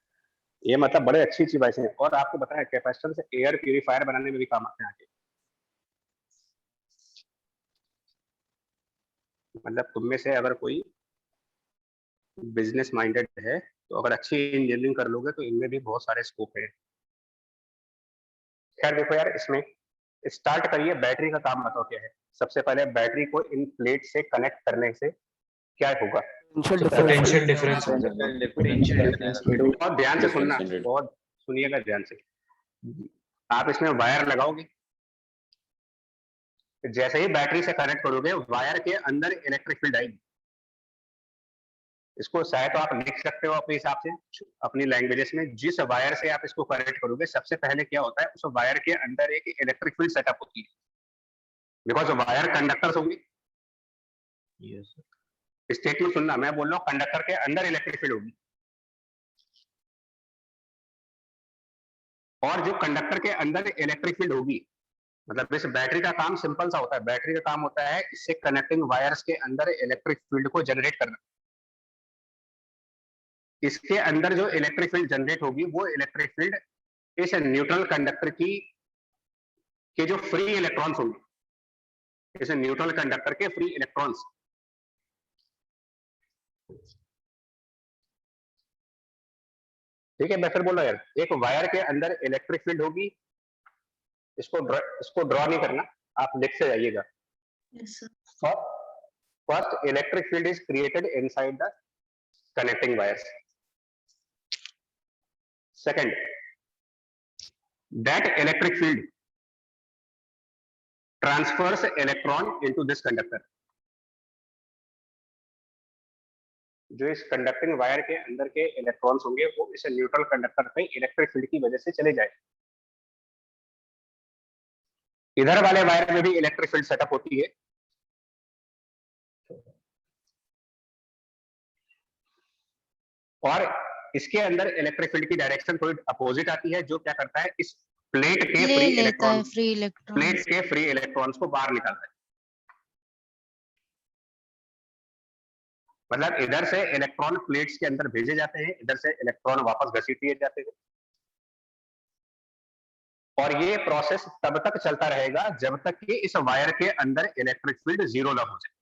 ये मतलब बड़े अच्छी बातें हैं। और आपको पता है कैपेसिटर से एयर प्यूरिफायर बनाने में भी काम आते हैं आगे। मतलब तुम में से अगर कोई बिजनेस माइंडेड है तो अगर अच्छी इंजीनियरिंग कर लोगे तो इनमें भी बहुत सारे स्कोप है। खैर देखो यार, इसमें स्टार्ट करिए, बैटरी का काम बताओ क्या है। सबसे पहले बैटरी को इन प्लेट से कनेक्ट करने से क्या होगा? Potential difference. और ध्यान से सुनना, बहुत सुनिएगा ध्यान से। आप इसमें वायर लगाओगे, जैसे ही बैटरी से कनेक्ट करोगे वायर के अंदर इलेक्ट्रिक फील्ड आएगी। इसको शायद तो आप लिख सकते हो अपने हिसाब से अपनी लैंग्वेजेस में। जिस वायर से आप इसको कनेक्ट करोगे सबसे पहले क्या होता है, उस वायर के अंदर एक इलेक्ट्रिक फील्ड सेटअप होती है, बिकॉज वायर कंडक्टर्स होंगे। स्टेटमेंट सुनना, मैं बोल रहा हूँ कंडक्टर के अंदर इलेक्ट्रिक फील्ड होगी, और जो कंडक्टर के अंदर इलेक्ट्रिक फील्ड होगी, मतलब इस बैटरी का काम सिंपल सा होता है। बैटरी का काम होता है इससे कनेक्टिंग वायर्स के अंदर इलेक्ट्रिक फील्ड को जनरेट करना। इसके अंदर जो इलेक्ट्रिक फील्ड जनरेट होगी वो इलेक्ट्रिक फील्ड इस न्यूट्रल कंडक्टर की के जो फ्री इलेक्ट्रॉन्स होंगे, इस न्यूट्रल कंडक्टर के फ्री इलेक्ट्रॉन्स, ठीक है मैं फिर बोल रहा यार, एक वायर के अंदर इलेक्ट्रिक फील्ड होगी इसको ड्रॉ नहीं करना, आप लिखते जाइएगा। First electric field is created inside the connecting wires. Second, that electric field transfers electron into this conductor. जो इस कंडक्टिंग वायर के अंदर के इलेक्ट्रॉन्स होंगे वो इस न्यूट्रल कंडक्टर पे इलेक्ट्रिक फील्ड की वजह से चले जाए। इधर वाले वायर में भी इलेक्ट्रिक फील्ड सेटअप होती है, और इसके अंदर इलेक्ट्रिक फील्ड की डायरेक्शन थोड़ी अपोजिट आती है, जो क्या करता है, इस प्लेट के फ्री इलेक्ट्रॉन्स को बाहर निकालता है। मतलब इधर से इलेक्ट्रॉन प्लेट्स के अंदर भेजे जाते हैं, इधर से इलेक्ट्रॉन वापस घसीट लिए जाते हैं, और ये प्रोसेस तब तक चलता रहेगा जब तक कि इस वायर के अंदर इलेक्ट्रिक फील्ड जीरो ना हो जाए।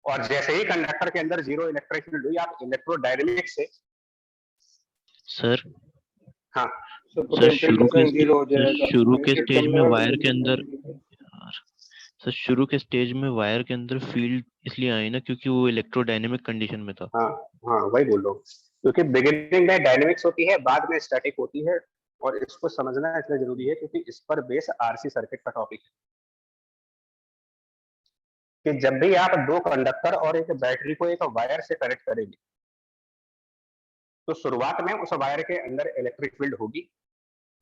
और जैसे ही कंडक्टर के अंदर जीरो इलेक्ट्रिक फील्ड हुई, आप इलेक्ट्रोडायनेमिक्स से सर हाँ सर शुरू के स्टेज में वायर के अंदर सर शुरू के स्टेज में वायर के अंदर फील्ड इसलिए आई ना क्योंकि वो इलेक्ट्रोडायनेमिक कंडीशन में था। हाँ वही बोल रहा हूँ, क्योंकि बिगिनिंग में डायनेमिक्स होती है, बाद में स्टैटिक होती है, और इसको समझना इसलिए जरूरी है क्योंकि इस पर बेस आरसी सर्किट का टॉपिक है कि जब भी आप दो कंडक्टर और एक बैटरी को एक वायर से कनेक्ट करेंगे तो शुरुआत में उस वायर के अंदर इलेक्ट्रिक फील्ड होगी,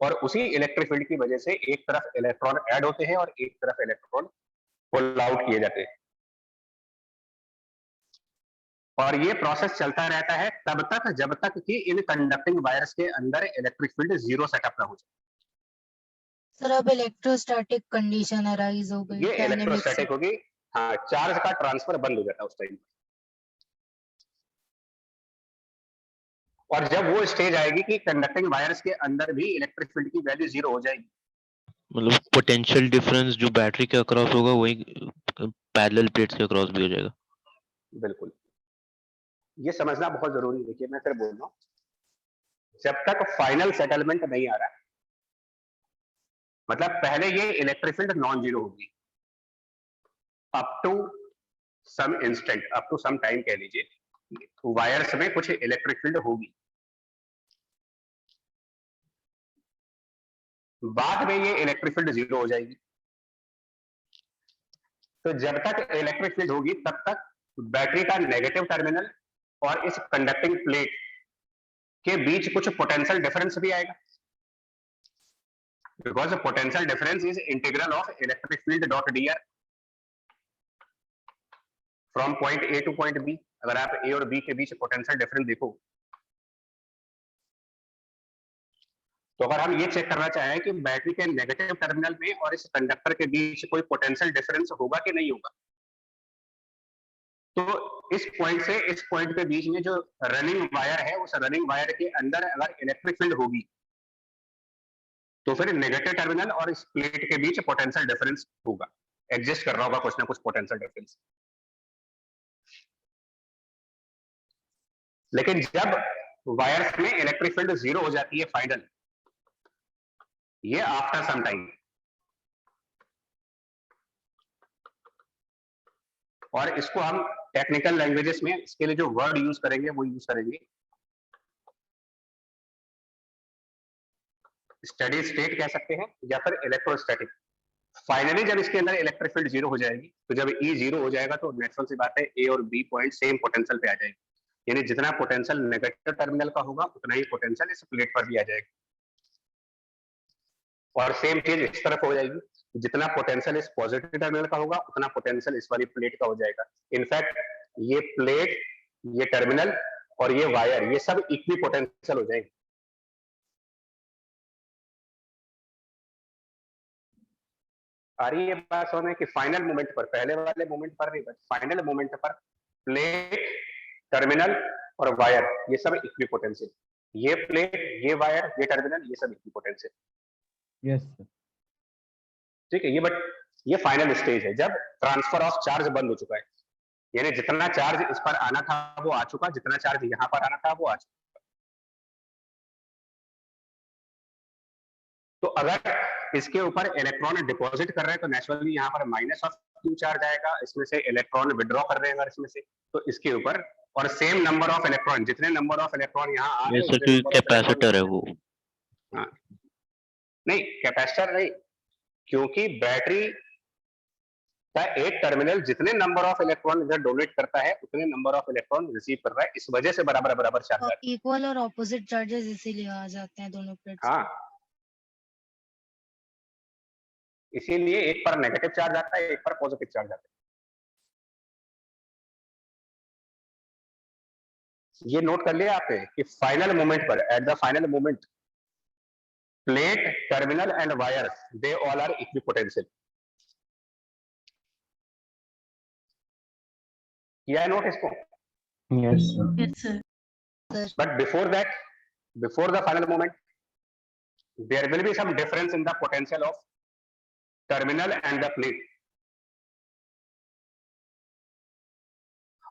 और उसी इलेक्ट्रिक फील्ड की वजह से एक तरफ इलेक्ट्रॉन ऐड होते हैं और एक तरफ इलेक्ट्रॉन पुल आउट किए जाते हैं, और ये प्रोसेस चलता रहता है तब तक जब तक कि इन कंडक्टिंग वायर्स के अंदर इलेक्ट्रिक फील्ड जीरो सेटअप ना हो जाए। सर अब इलेक्ट्रोस्टैटिक कंडीशन अराइज हो गई, ये इलेक्ट्रोस्टैटिक होगी, हाँ, चार्ज का ट्रांसफर बंद हो जाता है उस टाइम। और जब वो स्टेज आएगी कि कंडक्टिंग वायर्स के अंदर भी इलेक्ट्रिक फील्ड की वैल्यू जीरो हो जाएगी, मतलब पोटेंशियल डिफरेंस जो बैटरी के अक्रॉस होगा वही पैरेलल प्लेट्स के अक्रॉस भी हो जाएगा। बिल्कुल, ये समझना बहुत जरूरी है। देखिए मैं फिर बोल रहा हूँ, जब तक फाइनल सेटलमेंट नहीं आ रहा, मतलब पहले ये इलेक्ट्रिक फील्ड नॉन जीरो होगी up to some instant, up to some time कह लीजिए, वायर्स में कुछ इलेक्ट्रिक फील्ड होगी, बाद में ये इलेक्ट्रिक फील्ड जीरो हो जाएगी। तो जब तक इलेक्ट्रिक फील्ड होगी तब तक बैटरी का नेगेटिव टर्मिनल और इस कंडक्टिंग प्लेट के बीच कुछ पोटेंशियल डिफरेंस भी आएगा, because potential difference is integral of electric field dot d r from point a to point b. अगर आप ए और बी के बीच पोटेंशियल डिफरेंस देखो, तो अगर हम ये चेक करना चाहें कि बैटरी के नेगेटिव टर्मिनल में और इस कंडक्टर के बीच कोई पोटेंशियल डिफरेंस होगा कि नहीं होगा, तो इस पॉइंट से इस पॉइंट के बीच में जो रनिंग वायर है, उस रनिंग वायर के अंदर अगर इलेक्ट्रिक फील्ड होगी तो फिर नेगेटिव टर्मिनल और इस प्लेट के बीच पोटेंशियल डिफरेंस होगा, एग्जिस्ट कर रहा होगा कुछ ना कुछ पोटेंशियल डिफरेंस। लेकिन जब वायर्स में इलेक्ट्रिक फील्ड जीरो हो जाती है फाइनल, ये आफ्टर सम टाइम, और इसको हम टेक्निकल लैंग्वेजेस में इसके लिए जो वर्ड यूज करेंगे वो यूज करेंगे स्टेडी स्टेट कह सकते हैं या फिर इलेक्ट्रोस्टैटिक। फाइनली जब इसके अंदर इलेक्ट्रिक फील्ड जीरो हो जाएगी, तो जब ई जीरो हो जाएगा तो नेचुरल सी बात है ए और बी पॉइंट सेम पोटेंशियल पे आ जाएगी, यानी जितना पोटेंशियल नेगेटिव टर्मिनल का होगा उतना ही पोटेंशियल इस प्लेट पर भी आ जाएगा, और सेम चीज इस तरफ हो जाएगी, जितना पोटेंशियल इस पॉजिटिव टर्मिनल का होगा उतना पोटेंशियल इस वाली प्लेट का हो जाएगा। इनफैक्ट ये प्लेट, ये टर्मिनल और ये वायर, ये सब इक्वी पोटेंशियल हो जाएंगे। आ रही है बात समझ में कि फाइनल मोमेंट पर, पहले वाले मोमेंट पर नहीं, फाइनल मोमेंट पर प्लेट, टर्मिनल और वायर ये सब इक्वी पोटेंशियल, ये प्लेट, ये वायर, ये टर्मिनल, ये सब इक्वी पोटेंशियल। यस सर, ठीक है। ये बट ये फाइनल स्टेज है जब ट्रांसफर ऑफ चार्ज बंद हो चुका है, यानी जितना चार्ज इस पर आना था वो आ चुका, जितना चार्ज यहाँ पर आना था वो आ चुका। तो अगर इसके ऊपर इलेक्ट्रॉन डिपॉजिट कर रहे हैं तो नेचुरली यहाँ पर माइनस ऑफ क्यू चार्ज आएगा, इसमें से इलेक्ट्रॉन विड्रॉ कर रहे हैं अगर इसमें से, तो इसके ऊपर, और सेम नंबर ऑफ इलेक्ट्रॉन, जितने नंबर ऑफ इलेक्ट्रॉन यहाँ आ रहे हैं उतने नंबर ऑफ कैपेसिटर है वो। हाँ, नहीं कैपेसिटर नहीं, क्योंकि बैटरी का एक टर्मिनल जितने नंबर ऑफ इलेक्ट्रॉन इधर डोनेट करता है उतने नंबर ऑफ इलेक्ट्रॉन रिसीव कर रहा है, इस वजह से बराबर बराबर चार्ज आता है। इक्वल और ऑपोजिट चार्जेस इसीलिए आ जाते हैं दोनों प्लेट्स। हाँ, इसीलिए एक पर नेगेटिव चार्ज आता है, एक पर पॉजिटिव चार्ज आता है। ये नोट कर लिया आपने कि फाइनल मोमेंट पर, at the final moment, plate, terminal and wires, they all are equipotential. किया है नोट इसको? Yes, sir. But before that, before the final moment, there will be some difference in the potential of terminal and the plate.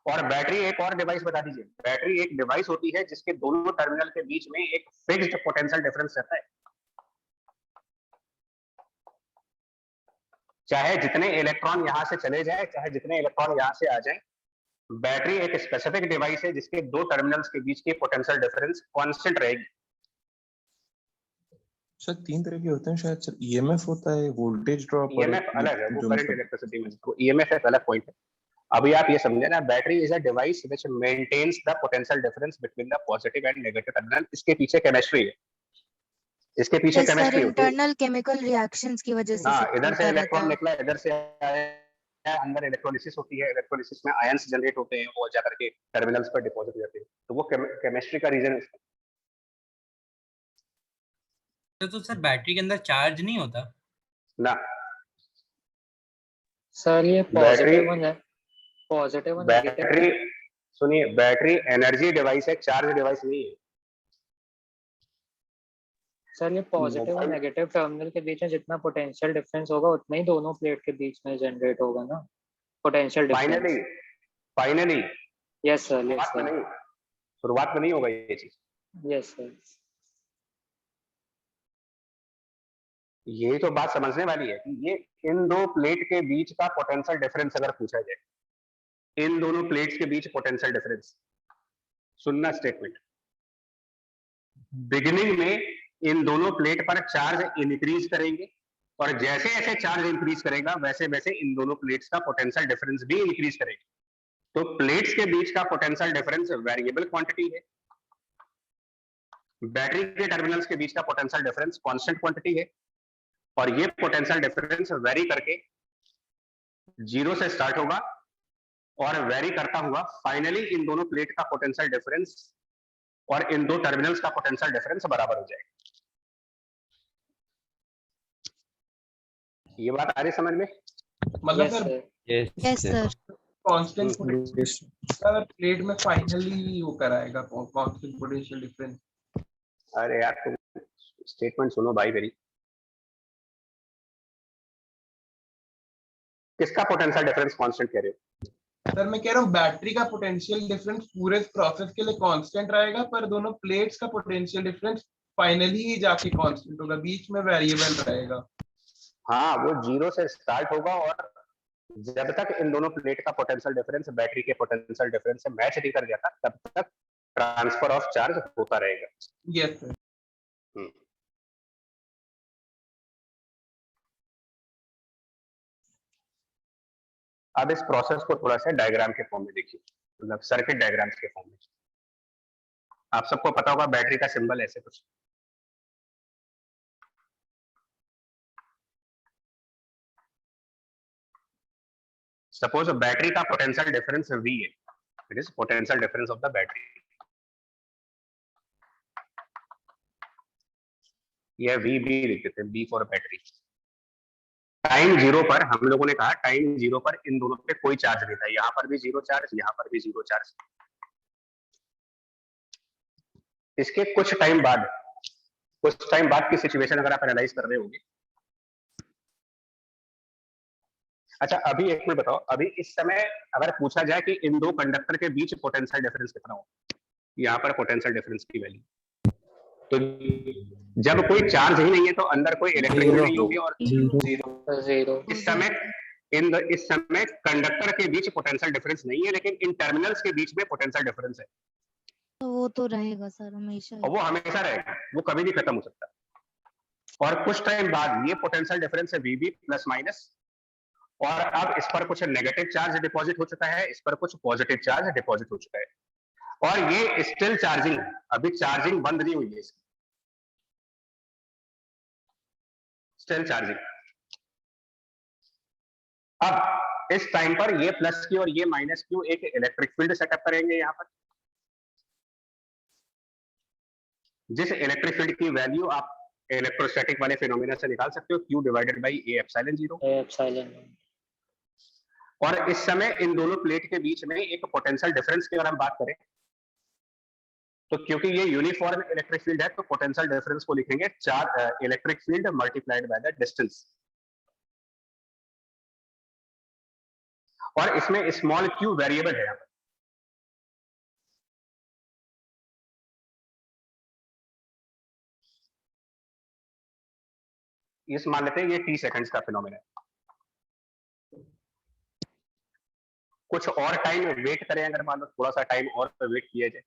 और battery एक और device बता दीजिए। Battery एक device होती है जिसके दोनों टर्मिनल के बीच में एक फिक्स्ड पोटेंशियल डिफरेंस रहता है। चाहे जितने इलेक्ट्रॉन यहां से चले जाए, चाहे जितने इलेक्ट्रॉन यहां से आ जाए, बैटरी एक स्पेसिफिक डिवाइस है जिसके दो टर्मिनल्स के बीच की पोटेंशियल डिफरेंस कांस्टेंट रहेगी। सर 3 तरह के होते हैं शायद सर, ईएमएफ होता है, वोल्टेज ड्रॉप, और ईएमएफ अलग है, वो जो करंट इलेक्ट्रिसिटी में, तो ईएमएफ एक अलग पॉइंट है। अभी आप ये समझे ना, battery is a device which maintains the potential difference between the positive and negative terminal. इसके पीछे केमिस्ट्री है, इसके पीछे केमिस्ट्री होती है। इंटरनल केमिकल रिएक्शंस की वजह से हाँ, सब इधर से चलता इलेक्ट्रॉन रहता है। निकला, इधर से आया, अंदर इलेक्ट्रोलिसिस होती है, इलेक्ट्रोलिसिस में आयंस जनरेट होते हैं, वो जाकर के टर्मिनल्स पर डिपॉजिट हो जाते हैं, तो वो केमिस्ट्री का रीजन है उसका। तो सर बैटरी के अंदर चार्ज नहीं होता ना सर, ये पॉजिटिव है, पॉजिटिव और नेगेटिव। बैटरी, सुनिए, बैटरी एनर्जी डिवाइस है, चार्ज डिवाइस नहीं है। सर ये पॉजिटिव और नेगेटिव टर्मिनल के बीच में जितना पोटेंशियल डिफरेंस होगा उतना ही दोनों प्लेट के बीच में जनरेट होगा ना, potential difference. Finally yes sir, yes sir, शुरुआत में नहीं होगा ये चीज। Yes sir. ये तो बात समझने वाली है कि ये इन दो प्लेट के बीच का पोटेंशियल डिफरेंस अगर पूछा जाए, इन दोनों प्लेट्स के बीच पोटेंशियल डिफरेंस, सुनना स्टेटमेंट, बिगिनिंग में इन दोनों प्लेट पर चार्ज इंक्रीज करेंगे और जैसे जैसे चार्ज इंक्रीज करेगा वैसे वैसे इन दोनों प्लेट्स का पोटेंशियल डिफरेंस भी इंक्रीज करेगा। तो प्लेट्स के बीच का पोटेंशियल डिफरेंस वेरिएबल क्वांटिटी है, बैटरी के टर्मिनल्स के बीच का पोटेंशियल डिफरेंस कांस्टेंट क्वांटिटी है, और ये पोटेंशियल डिफरेंस वेरी करके 0 से स्टार्ट होगा और वेरी करता हुआ फाइनली इन दोनों प्लेट का पोटेंशियल डिफरेंस और इन दो टर्मिनल्स का पोटेंशियल डिफरेंस बराबर हो जाएगा। ये बात आ रही समझ में? मतलब sir yes sir, constant potential plate में फाइनली वो कराएगा कांस्टेंट पोटेंशियल डिफरेंस। अरे यार तुम स्टेटमेंट सुनो भाई मेरी। किसका पोटेंशियल डिफरेंस कांस्टेंट कह रहे हो? सर मैं कह रहा हूँ बैटरी का पोटेंशियल डिफरेंस पूरे प्रोसेस के लिए कांस्टेंट रहेगा, पर दोनों प्लेट्स का पोटेंशियल डिफरेंस फाइनली ही जाके कांस्टेंट होगा, बीच में वेरिएबल रहेगा। हाँ, वो 0 से स्टार्ट होगा और जब तक इन दोनों प्लेट का पोटेंशियल डिफरेंस बैटरी के पोटेंशियल डिफरेंस से मैच नहीं कर जाता तब तक ट्रांसफर ऑफ चार्ज होता रहेगा। Yes sir. अब इस प्रोसेस को थोड़ा सा डायग्राम के फॉर्म में देखिए, मतलब सर्किट डायग्राम्स के फॉर्म में। आप सबको पता होगा बैटरी का सिंबल ऐसे कुछ, सपोज बैटरी का पोटेंशियल डिफरेंस V है, it is potential difference of the battery. यह VB लिख देते हैं, B फॉर बैटरी। टाइम 0 पर हम लोगों ने कहा, टाइम 0 पर इन दोनों पे कोई चार्ज नहीं था, यहाँ पर भी 0 चार्ज, यहाँ पर भी 0 चार्ज। इसके कुछ टाइम बाद की सिचुएशन अगर आप एनालाइज कर रहे होंगे। अच्छा अभी एक मिनट बताओ, अभी इस समय अगर पूछा जाए कि इन दो कंडक्टर के बीच पोटेंशियल डिफरेंस कितना हो, यहाँ पर पोटेंशियल डिफरेंस की वैल्यू तो जब कोई चार्ज ही नहीं है तो अंदर कोई इलेक्ट्रिक फील्ड नहीं होगी और जीरो इस समय कंडक्टर के बीच पोटेंशियल डिफरेंस नहीं है, लेकिन इन टर्मिनल्स के बीच में पोटेंशियल डिफरेंस है, तो वो तो रहेगा सर हमेशा और वो हमेशा रहेगा, वो कभी भी खत्म हो सकता है। और कुछ टाइम बाद ये पोटेंशियल डिफरेंस है VB प्लस माइनस, और अब इस पर कुछ नेगेटिव चार्ज डिपॉजिट हो चुका है, इस पर कुछ पॉजिटिव चार्ज डिपॉजिट हो चुका है, और ये स्टिल चार्जिंग, अभी चार्जिंग बंद नहीं हुई है इसकी, स्टिल चार्जिंग। अब इस टाइम पर ये प्लस क्यू और ये माइनस क्यू एक इलेक्ट्रिक फील्ड सेटअप करेंगे यहां पर, जिस इलेक्ट्रिक फील्ड की वैल्यू आप इलेक्ट्रोस्टैटिक वाले फिनोमेना से निकाल सकते हो, Q divided by A epsilon 0। और इस समय इन दोनों प्लेट के बीच में एक पोटेंशियल डिफरेंस की अगर हम बात करें, तो क्योंकि ये यूनिफॉर्म इलेक्ट्रिक फील्ड है तो पोटेंशियल डिफरेंस को लिखेंगे charge electric field multiplied by the distance, और इसमें स्मॉल q वेरिएबल है यहाँ पर। इस मान लेते हैं ये t सेकंड्स का फिनोमेना है। कुछ और टाइम वेट करें, अगर मान लो थोड़ा सा टाइम और वेट किया जाए,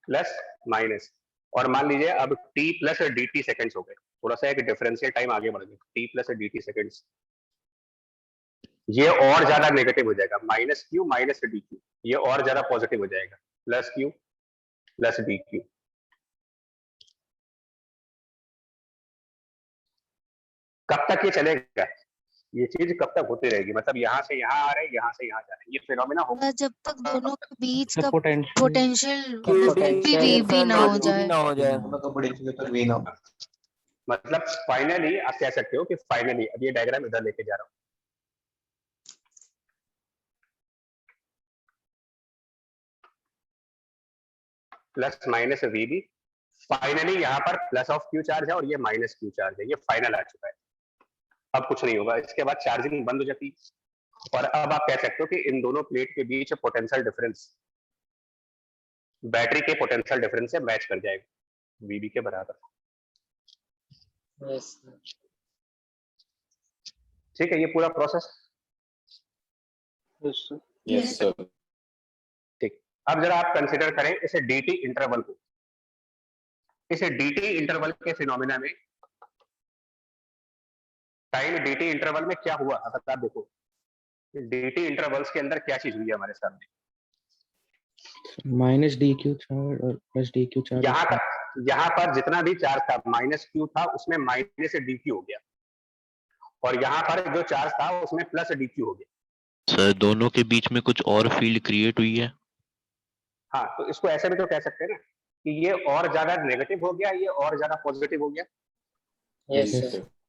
प्लस माइनस, और मान लीजिए अब t प्लस dt सेकंड्स हो गए, थोड़ा सा एक डिफरेंशियल टाइम आगे बढ़ गया, t प्लस dt सेकंड्स, ये और ज्यादा नेगेटिव हो जाएगा, minus Q minus D Q, ये और ज्यादा पॉजिटिव हो जाएगा, plus Q plus D Q. कब तक ये चलेगा, ये चीज कब तक होती रहेगी, मतलब यहाँ से यहाँ आ रहे हैं, यहाँ से यहाँ जा रहे हैं, ये फिनोमेना होगा जब तक दोनों के बीच का पोटेंशियल पोटेंशियल भी ना हो जाए। मतलब फाइनली आप कह सकते हो कि फाइनली, अब ये डायग्राम इधर लेके जा रहा हूं, प्लस माइनस VB, फाइनली यहाँ पर प्लस ऑफ Q चार्ज है और ये माइनस Q चार्ज है, ये फाइनल आ चुका है, अब कुछ नहीं होगा, इसके बाद चार्जिंग बंद हो जाती है। और अब आप कह सकते हो कि इन दोनों प्लेट के बीच पोटेंशियल डिफरेंस बैटरी के पोटेंशियल डिफरेंस से मैच कर जाएगा, VB के बराबर। ठीक है, ये पूरा प्रोसेस। Yes sir. ठीक, अब जरा आप कंसिडर करें इसे DT इंटरवल को, इसे DT इंटरवल के फिनोमेना में, टाइम DT इंटरवल में क्या हुआ, अगर आप देखो DT इंटरवल्स के अंदर क्या चीज हुई है हमारे सामने, माइनस DQ चार्ज और प्लस DQ चार्ज। यहाँ पर जितना भी चार्ज था माइनस Q था, उसमें माइनस DQ हो गया, और यहाँ पर जो चार्ज था उसमें प्लस DQ हो गया। सर दोनों के बीच में कुछ और फील्ड क्रिएट हुई है। हाँ, तो इसको ऐसे भी तो कह सकते हैं ना कि ये और ज्यादा नेगेटिव हो गया, ये और ज्यादा पॉजिटिव हो गया।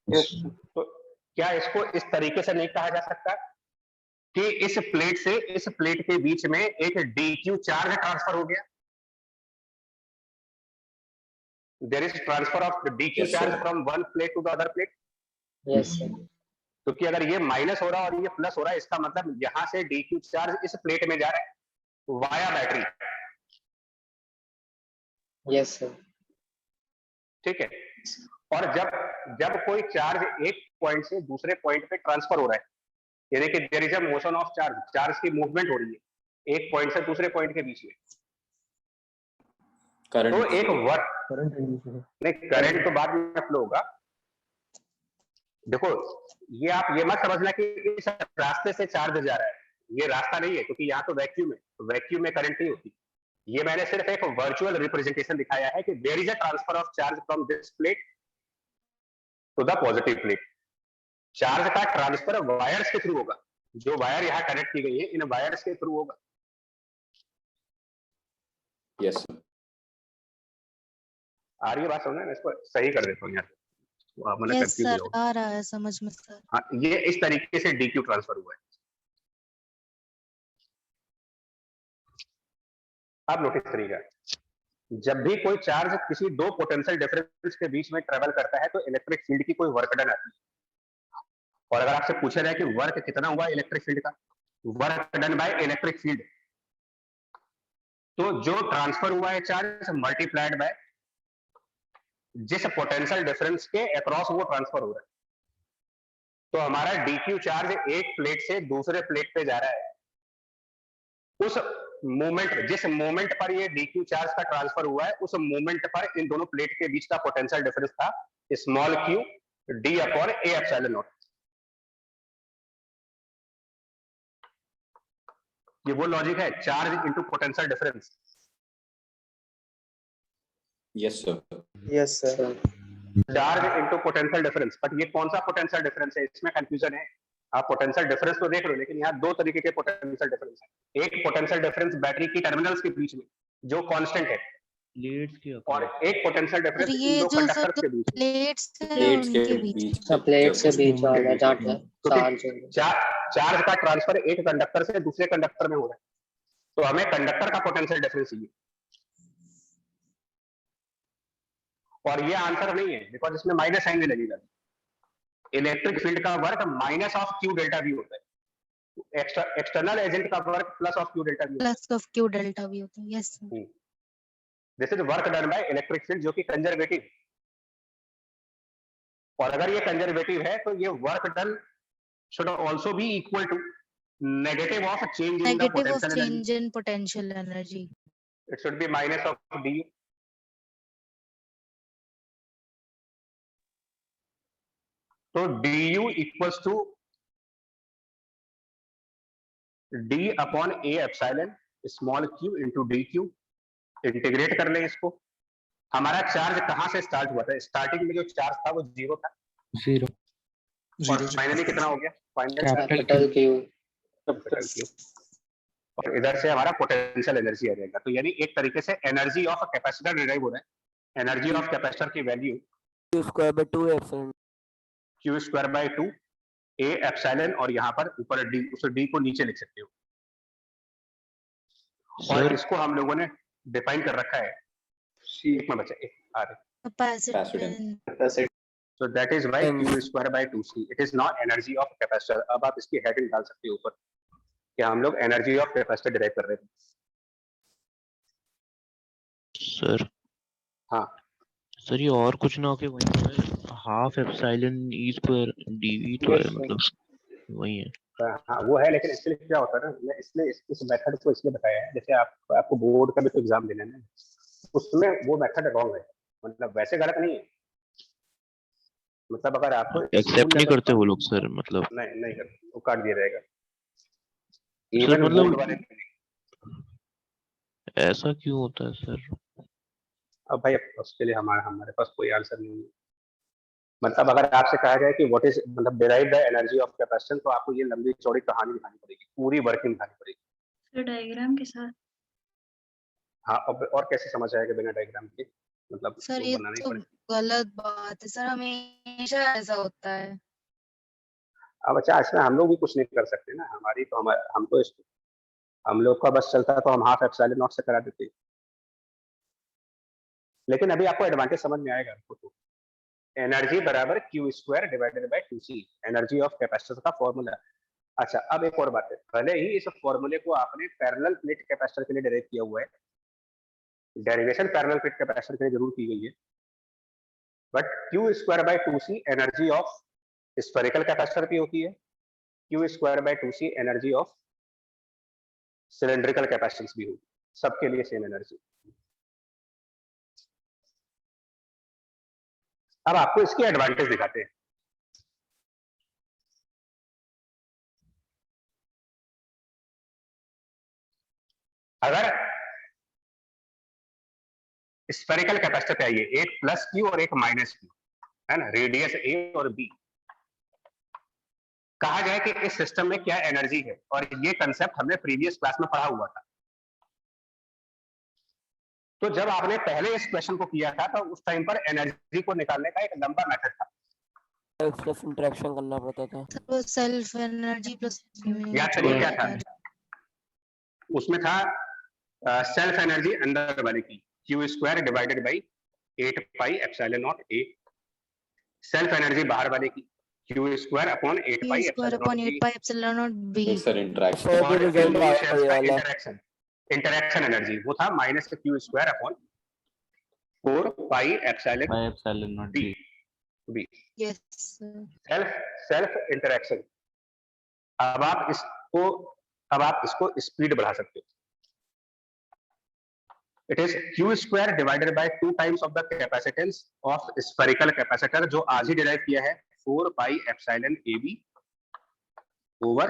तो क्या इसको इस तरीके से नहीं कहा जा सकता कि इस प्लेट से इस प्लेट के बीच में एक DQ चार्ज ट्रांसफर हो गया, there is transfer of DQ charge from one plate to the other plate. क्योंकि अगर ये माइनस हो रहा है और ये प्लस हो रहा है, इसका मतलब यहां से DQ चार्ज इस प्लेट में जा रहा है वाया बैटरी। Yes sir. ठीक है, और जब कोई चार्ज एक पॉइंट से दूसरे पॉइंट पे ट्रांसफर हो रहा है, यानी कि there is a motion of charge, charge की मूवमेंट हो रही है एक पॉइंट से दूसरे पॉइंट के बीच में, करंट तो एक वर्क नहीं, करंट तो बाद में फ्लो होगा। देखो ये आप ये मत समझना कि इस रास्ते से चार्ज जा रहा है, ये रास्ता नहीं है, क्योंकि यहाँ तो वैक्यूम है, तो वैक्यूम में करंट नहीं होती। ये मैंने सिर्फ एक वर्चुअल रिप्रेजेंटेशन दिखाया है कि there is a transfer of charge from this plate to the positive plate. Charge का ट्रांसफर वायर्स के थ्रू होगा, जो वायर यहाँ कनेक्ट की गई है इन वायर्स के थ्रू होगा। Yes sir. आ रही है बात समझ में? इसको सही कर देता हूँ यार, मैंने यस कंफ्यूज सर, आ रहा है समझ में सर। हाँ, ये इस तरीके से DQ ट्रांसफर हुआ है। अब नोटिस करिएगा, जब भी कोई चार्ज किसी दो पोटेंशियल डिफरेंस के बीच में ट्रेवल करता है तो इलेक्ट्रिक फील्ड की कोई वर्क डन आती है। और अगर आपसे पूछा जाए कि वर्क कितना हुआ इलेक्ट्रिक फील्ड का, work done by electric field, तो जो ट्रांसफर हुआ है चार्ज मल्टीप्लाइड बाय जिस पोटेंशियल डिफरेंस के अक्रॉस वो ट्रांसफर हो रहा है। तो हमारा dq चार्ज एक प्लेट से दूसरे प्लेट पे जा रहा है, उस मोमेंट जिस मोमेंट पर ये dq चार्ज का ट्रांसफर हुआ है उस मोमेंट पर इन दोनों प्लेट के बीच का पोटेंशियल डिफरेंस था small q d upon a epsilon not. ये वो लॉजिक है, charge into potential difference. Yes, sir. Yes sir. Charge into potential difference. But ये कौन सा पोटेंशियल डिफरेंस है, इसमें कंफ्यूजन है। आप पोटेंशियल डिफरेंस तो देख रहे हो, लेकिन यहाँ दो तरीके के पोटेंशियल डिफरेंस है। एक पोटेंशियल डिफरेंस बैटरी की टर्मिनल्स के बीच में जो कांस्टेंट है, प्लेट्स के और एक पोटेंशियल और डिफरेंस ये इन दो जो सर कंडक्टर्स के बीच में। प्लेट्स हैं प्लेट्स के उनके बीच बीच प्लेट से जब बीच वाला जाट है क्योंकि चार्ज का ट्रांसफर एक कंडक्टर से दूसरे कंडक्टर में हो रहा है, तो हमें कंडक्टर का पोटेंशियल डिफरेंस चाहिए। और ये आंसर नहीं है बिकॉज इसमें माइनस साइन भी लगेगा। इलेक्ट्रिक फील्ड का work minus of Q delta we होता है, एक्सटर्नल एजेंट का work plus of Q delta we. Plus of Q delta we होता है। Yes sir. This is work done by electric field जो कि कंजर्वेटिव। और अगर ये कंजर्वेटिव है तो ये work done should also be equal to negative of change in the negative of potential energy. Change in potential energy. It should be minus of d. तो du equals to d upon a epsilon small q into dq। Integrate कर लें इसको। हमारा charge कहां से start हुआ था? Starting में जो चार्ज था वो जीरो था, जीरो। और फाइनली कितना हो गया? Final capital Q. और इधर से हमारा पोटेंशियल एनर्जी आ जाएगा। तो यानी एक तरीके से एनर्जी ऑफ कैपेसिटर डिराइव हो रहा है। एनर्जी ऑफ कैपेसिटर की value q square by 2 epsilon q square by 2 a epsilon, और यहाँ पर ऊपर d, उस d को नीचे लिख सकते हो। और इसको हम लोगों ने डिफाइन कर रखा है। एक में बचा एक आ रहे capacitance. so that is why q square by 2c it is not energy of capacitor। अब आप इसकी हेडिंग डाल सकते हो ऊपर कि हम लोग एनर्जी ऑफ कैपेसिटर डिराइव कर रहे थे। सर हाँ सर, ये और कुछ ना होके वही half epsilon E square DV तो है, मतलब वही है। हाँ वो है, लेकिन एक्चुअली क्या होता है ना, मैं इसलिए इस मेथड को इसलिए बताया है, जैसे आपको बोर्ड का भी तो एग्जाम देना है ना, उसमें वो मेथड रॉन्ग है। मतलब वैसे गलत नहीं है, मतलब अगर आपको एक्सेप्ट नहीं करते वो लोग सर, मतलब नहीं करते, वो काट दिया जाएगा। सर बोर्ड मतलब वाले ऐसा क्यों होता है सर? अब भाई उसके लिए हमारे पास कोई आंसर नहीं है। मतलब अगर आपसे कहा जाए कि व्हाट इज मतलब derive the energy of capacitor, तो आपको ये लंबी चौड़ी कहानी दिखानी पड़ेगी, पूरी वर्किंग दिखानी पड़ेगी डायग्राम के साथ। हाँ, और कैसे समझ आएगा बिना डायग्राम के? मतलब सर वो ये बनाना ही तो पड़ेगा। गलत बात है सर, हमेशा ऐसा होता है। अब अच्छा, इसमें हम लोग भी कुछ नहीं कर सकते ना, हमारी तो हम लोग का बस चलता है तो हम हाफ एप्सिलॉन नॉट से करा देते। लेकिन अभी आपको एडवांटेज समझ में आएगा। तो एनर्जी बराबर Q square divided by 2c, energy of capacitor का फॉर्मूला। अच्छा, अब एक और बात है, भले ही इस फॉर्मूले को आपने पैरेलल प्लेट कैपेसिटर के लिए डेराइव किया हुआ है, डेरिवेशन पैरेलल प्लेट कैपेसिटर के लिए जरूर की गई है, but Q square by 2c energy of spherical capacitor भी होती है, Q square by 2c energy of cylindrical capacitance भी होगी, सबके लिए सेम एनर्जी। अब आपको इसके एडवांटेज दिखाते हैं। अगर स्फेरिकल कैपेसिटर पे आइए, एक प्लस क्यू और एक माइनस क्यू है ना, रेडियस ए और बी, कहा जाए कि इस सिस्टम में क्या एनर्जी है, और ये कंसेप्ट हमने प्रीवियस क्लास में पढ़ा हुआ था। तो जब आपने पहले इस क्वेश्चन को किया था तो उस टाइम पर एनर्जी को निकालने का एक लंबा मेथड था, प्लस इंटरेक्शन करना पड़ता था। तो सेल्फ एनर्जी प्लस याद करिए क्या था उसमें? था सेल्फ एनर्जी अंदर वाले की q square divided by 8 pi epsilon not a, self energy बाहर वाले की q square upon 8 pi epsilon naught b. Epsilon naught b. Sir interaction interaction energy वो था -q² upon 4 pi epsilon naught b b yes sir self interaction. अब आप इसको speed बढ़ा सकते हो। It is q² divided by 2 times of the capacitance of spherical capacitor, जो आज ही डिराइव किया है 4 pi epsilon AB over,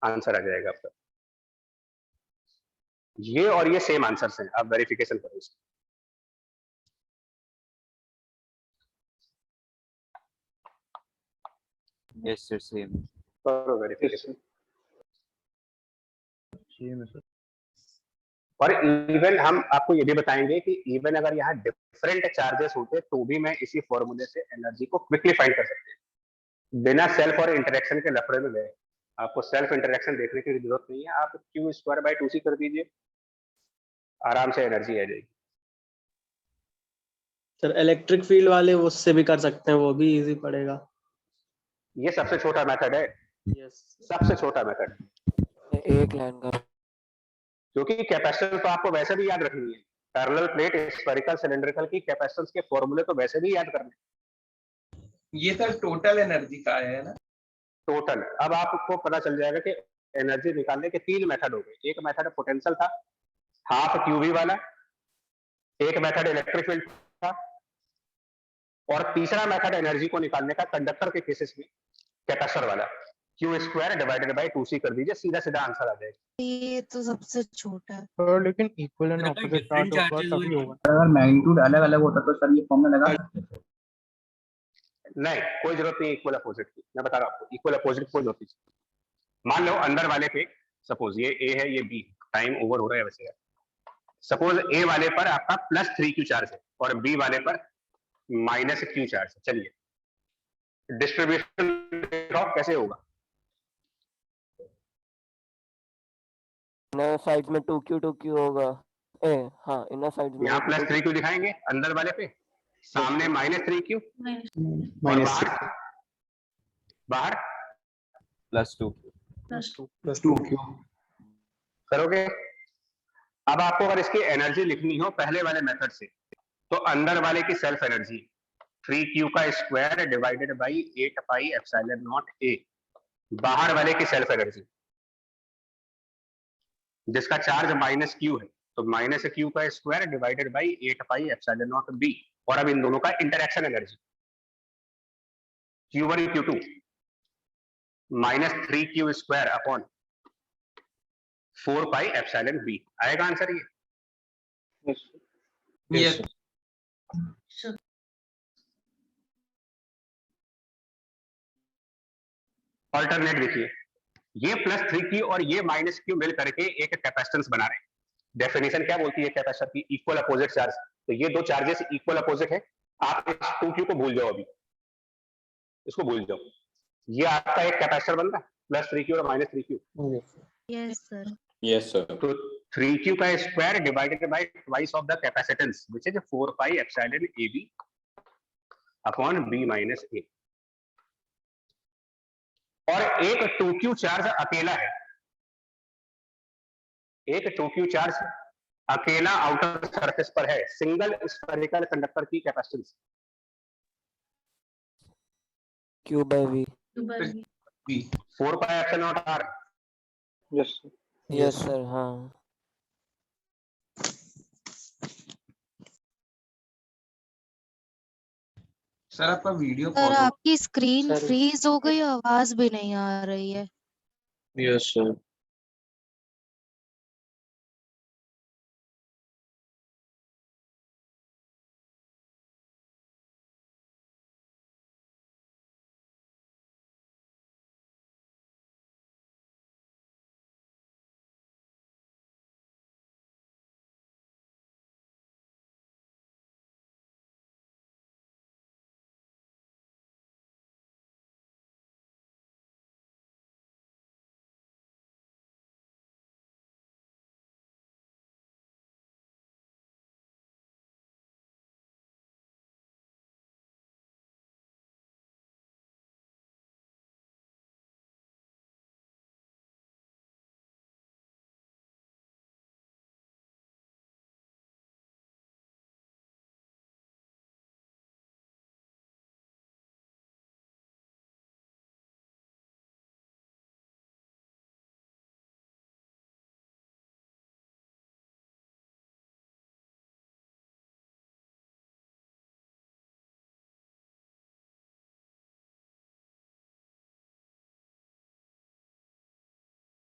answer आ जाएगा आपका। ये और ये सेम आंसर्स हैं, आप वेरिफिकेशन करो इसको। यस सर सेम करो वेरिफिकेशन। सेम है सर। और इवन हम आपको ये भी बताएंगे कि इवन अगर यहाँ डिफरेंट चार्जेस होते तो भी मैं इसी फॉर्मूले से एनर्जी को क्विकली फाइंड कर सकते हैं बिना सेल्फ और इंटरेक्शन के लफड़े में गए। आपको सेल्फ इंटरेक्शन देखने की जरूरत नहीं है, आप q²/2c कर दीजिए, आराम से एनर्जी आ जाएगी। सर इलेक्ट्रिक फील्ड वाले उससे भी कर सकते हैं, वो भी इजी पड़ेगा। ये सबसे छोटा मेथड है, यस सबसे छोटा मेथड। एक लाइन का, क्योंकि कैपेसिटर तो आपको वैसे भी याद रखनी है, पैरेलल प्लेट स्फेरिकल सिलेंड्रिकल की कैपेसिटेंस के फॉर्मूले तो वैसे भी याद करने। ये सर टोटल एनर्जी का है ना? टोटल। अब आपको पता चल जाएगा कि एनर्जी निकालने के 3 मेथड हो गए। एक मेथड पोटेंशियल था, हाफ QV वाला, एक मेथड इलेक्ट्रिक फील्ड था, और तीसरा मेथड एनर्जी को निकालने का कंडक्टर के केसेस में कैपेसिटर वाला, q² डिवाइडेड बाय 2c कर दीजिए, सीधा सीधा आंसर आ जाएगा। ये तो सबसे छोटा है सर लेकिन इक्वल एंड अगर ऑपोजिट different चार्ज होगा charges तभी हुए होगा। अगर मैग्नीट्यूड अलग अलग होता तो सर ये फॉर्मूला लगा सकते थे? नहीं, कोई जरूरत नहीं इक्वल अपोजिट की, मैं बता रहा हूँ आपको इक्वल अपोजिट कोई जरूरत नहीं। मान लो अंदर वाले पे सपोज ये A है, ये B, टाइम ओवर हो रहा है वैसे। सपोज A वाले पर आपका +3q चार्ज है और B वाले पर -q चार्ज है। चलिए डिस्ट्रीब्यूशन दिखाओ कैसे होगा। इनर साइड में 2q होगा। हाँ इनर साइड में यहाँ +3q दिखाएंगे अंदर वाले पे, सामने -3q और बाहर +2q करोगे। अब आपको अगर इसकी एनर्जी लिखनी हो पहले वाले मेथड से, तो अंदर वाले की self energy 3q² divided by 8 pi epsilon not A, बाहर वाले की सेल्फ एनर्जी जिसका चार्ज -q है, तो -q² divided by 8 pi epsilon not B, और अब इन दोनों का interaction energy q1 q2 -3q² upon 4 pi epsilon B। आएगा आंसर ये? यस ऑल्टरनेट देखिए, ये +3q और ये -q मिल करके एक कैपेसिटेंस बना रहे हैं। डेफिनेशन क्या बोलती है कैपेसिटर की? Equal opposite charge. तो ये दो चार्जेस इक्वल अपोजिट है। आप इस 2q को भूल जाओ, अभी इसको भूल जाओ। ये आपका एक कैपेसिटर बन रहा है +3q और -3q। Yes sir yes sir. तो 3q² divided by twice of the capacitance which is 4 pi epsilon AB upon B minus A। और एक 2q चार्ज अकेला है, एक 2q चार्ज अकेला आउटर सरफेस पर है, सिंगल स्फेरिकल कंडक्टर की capacitance q/v। 4 pi epsilon not R। Yes sir. हाँ सर आपका वीडियो सर आपकी स्क्रीन सर फ्रीज हो गई, आवाज भी नहीं आ रही है। Yes sir.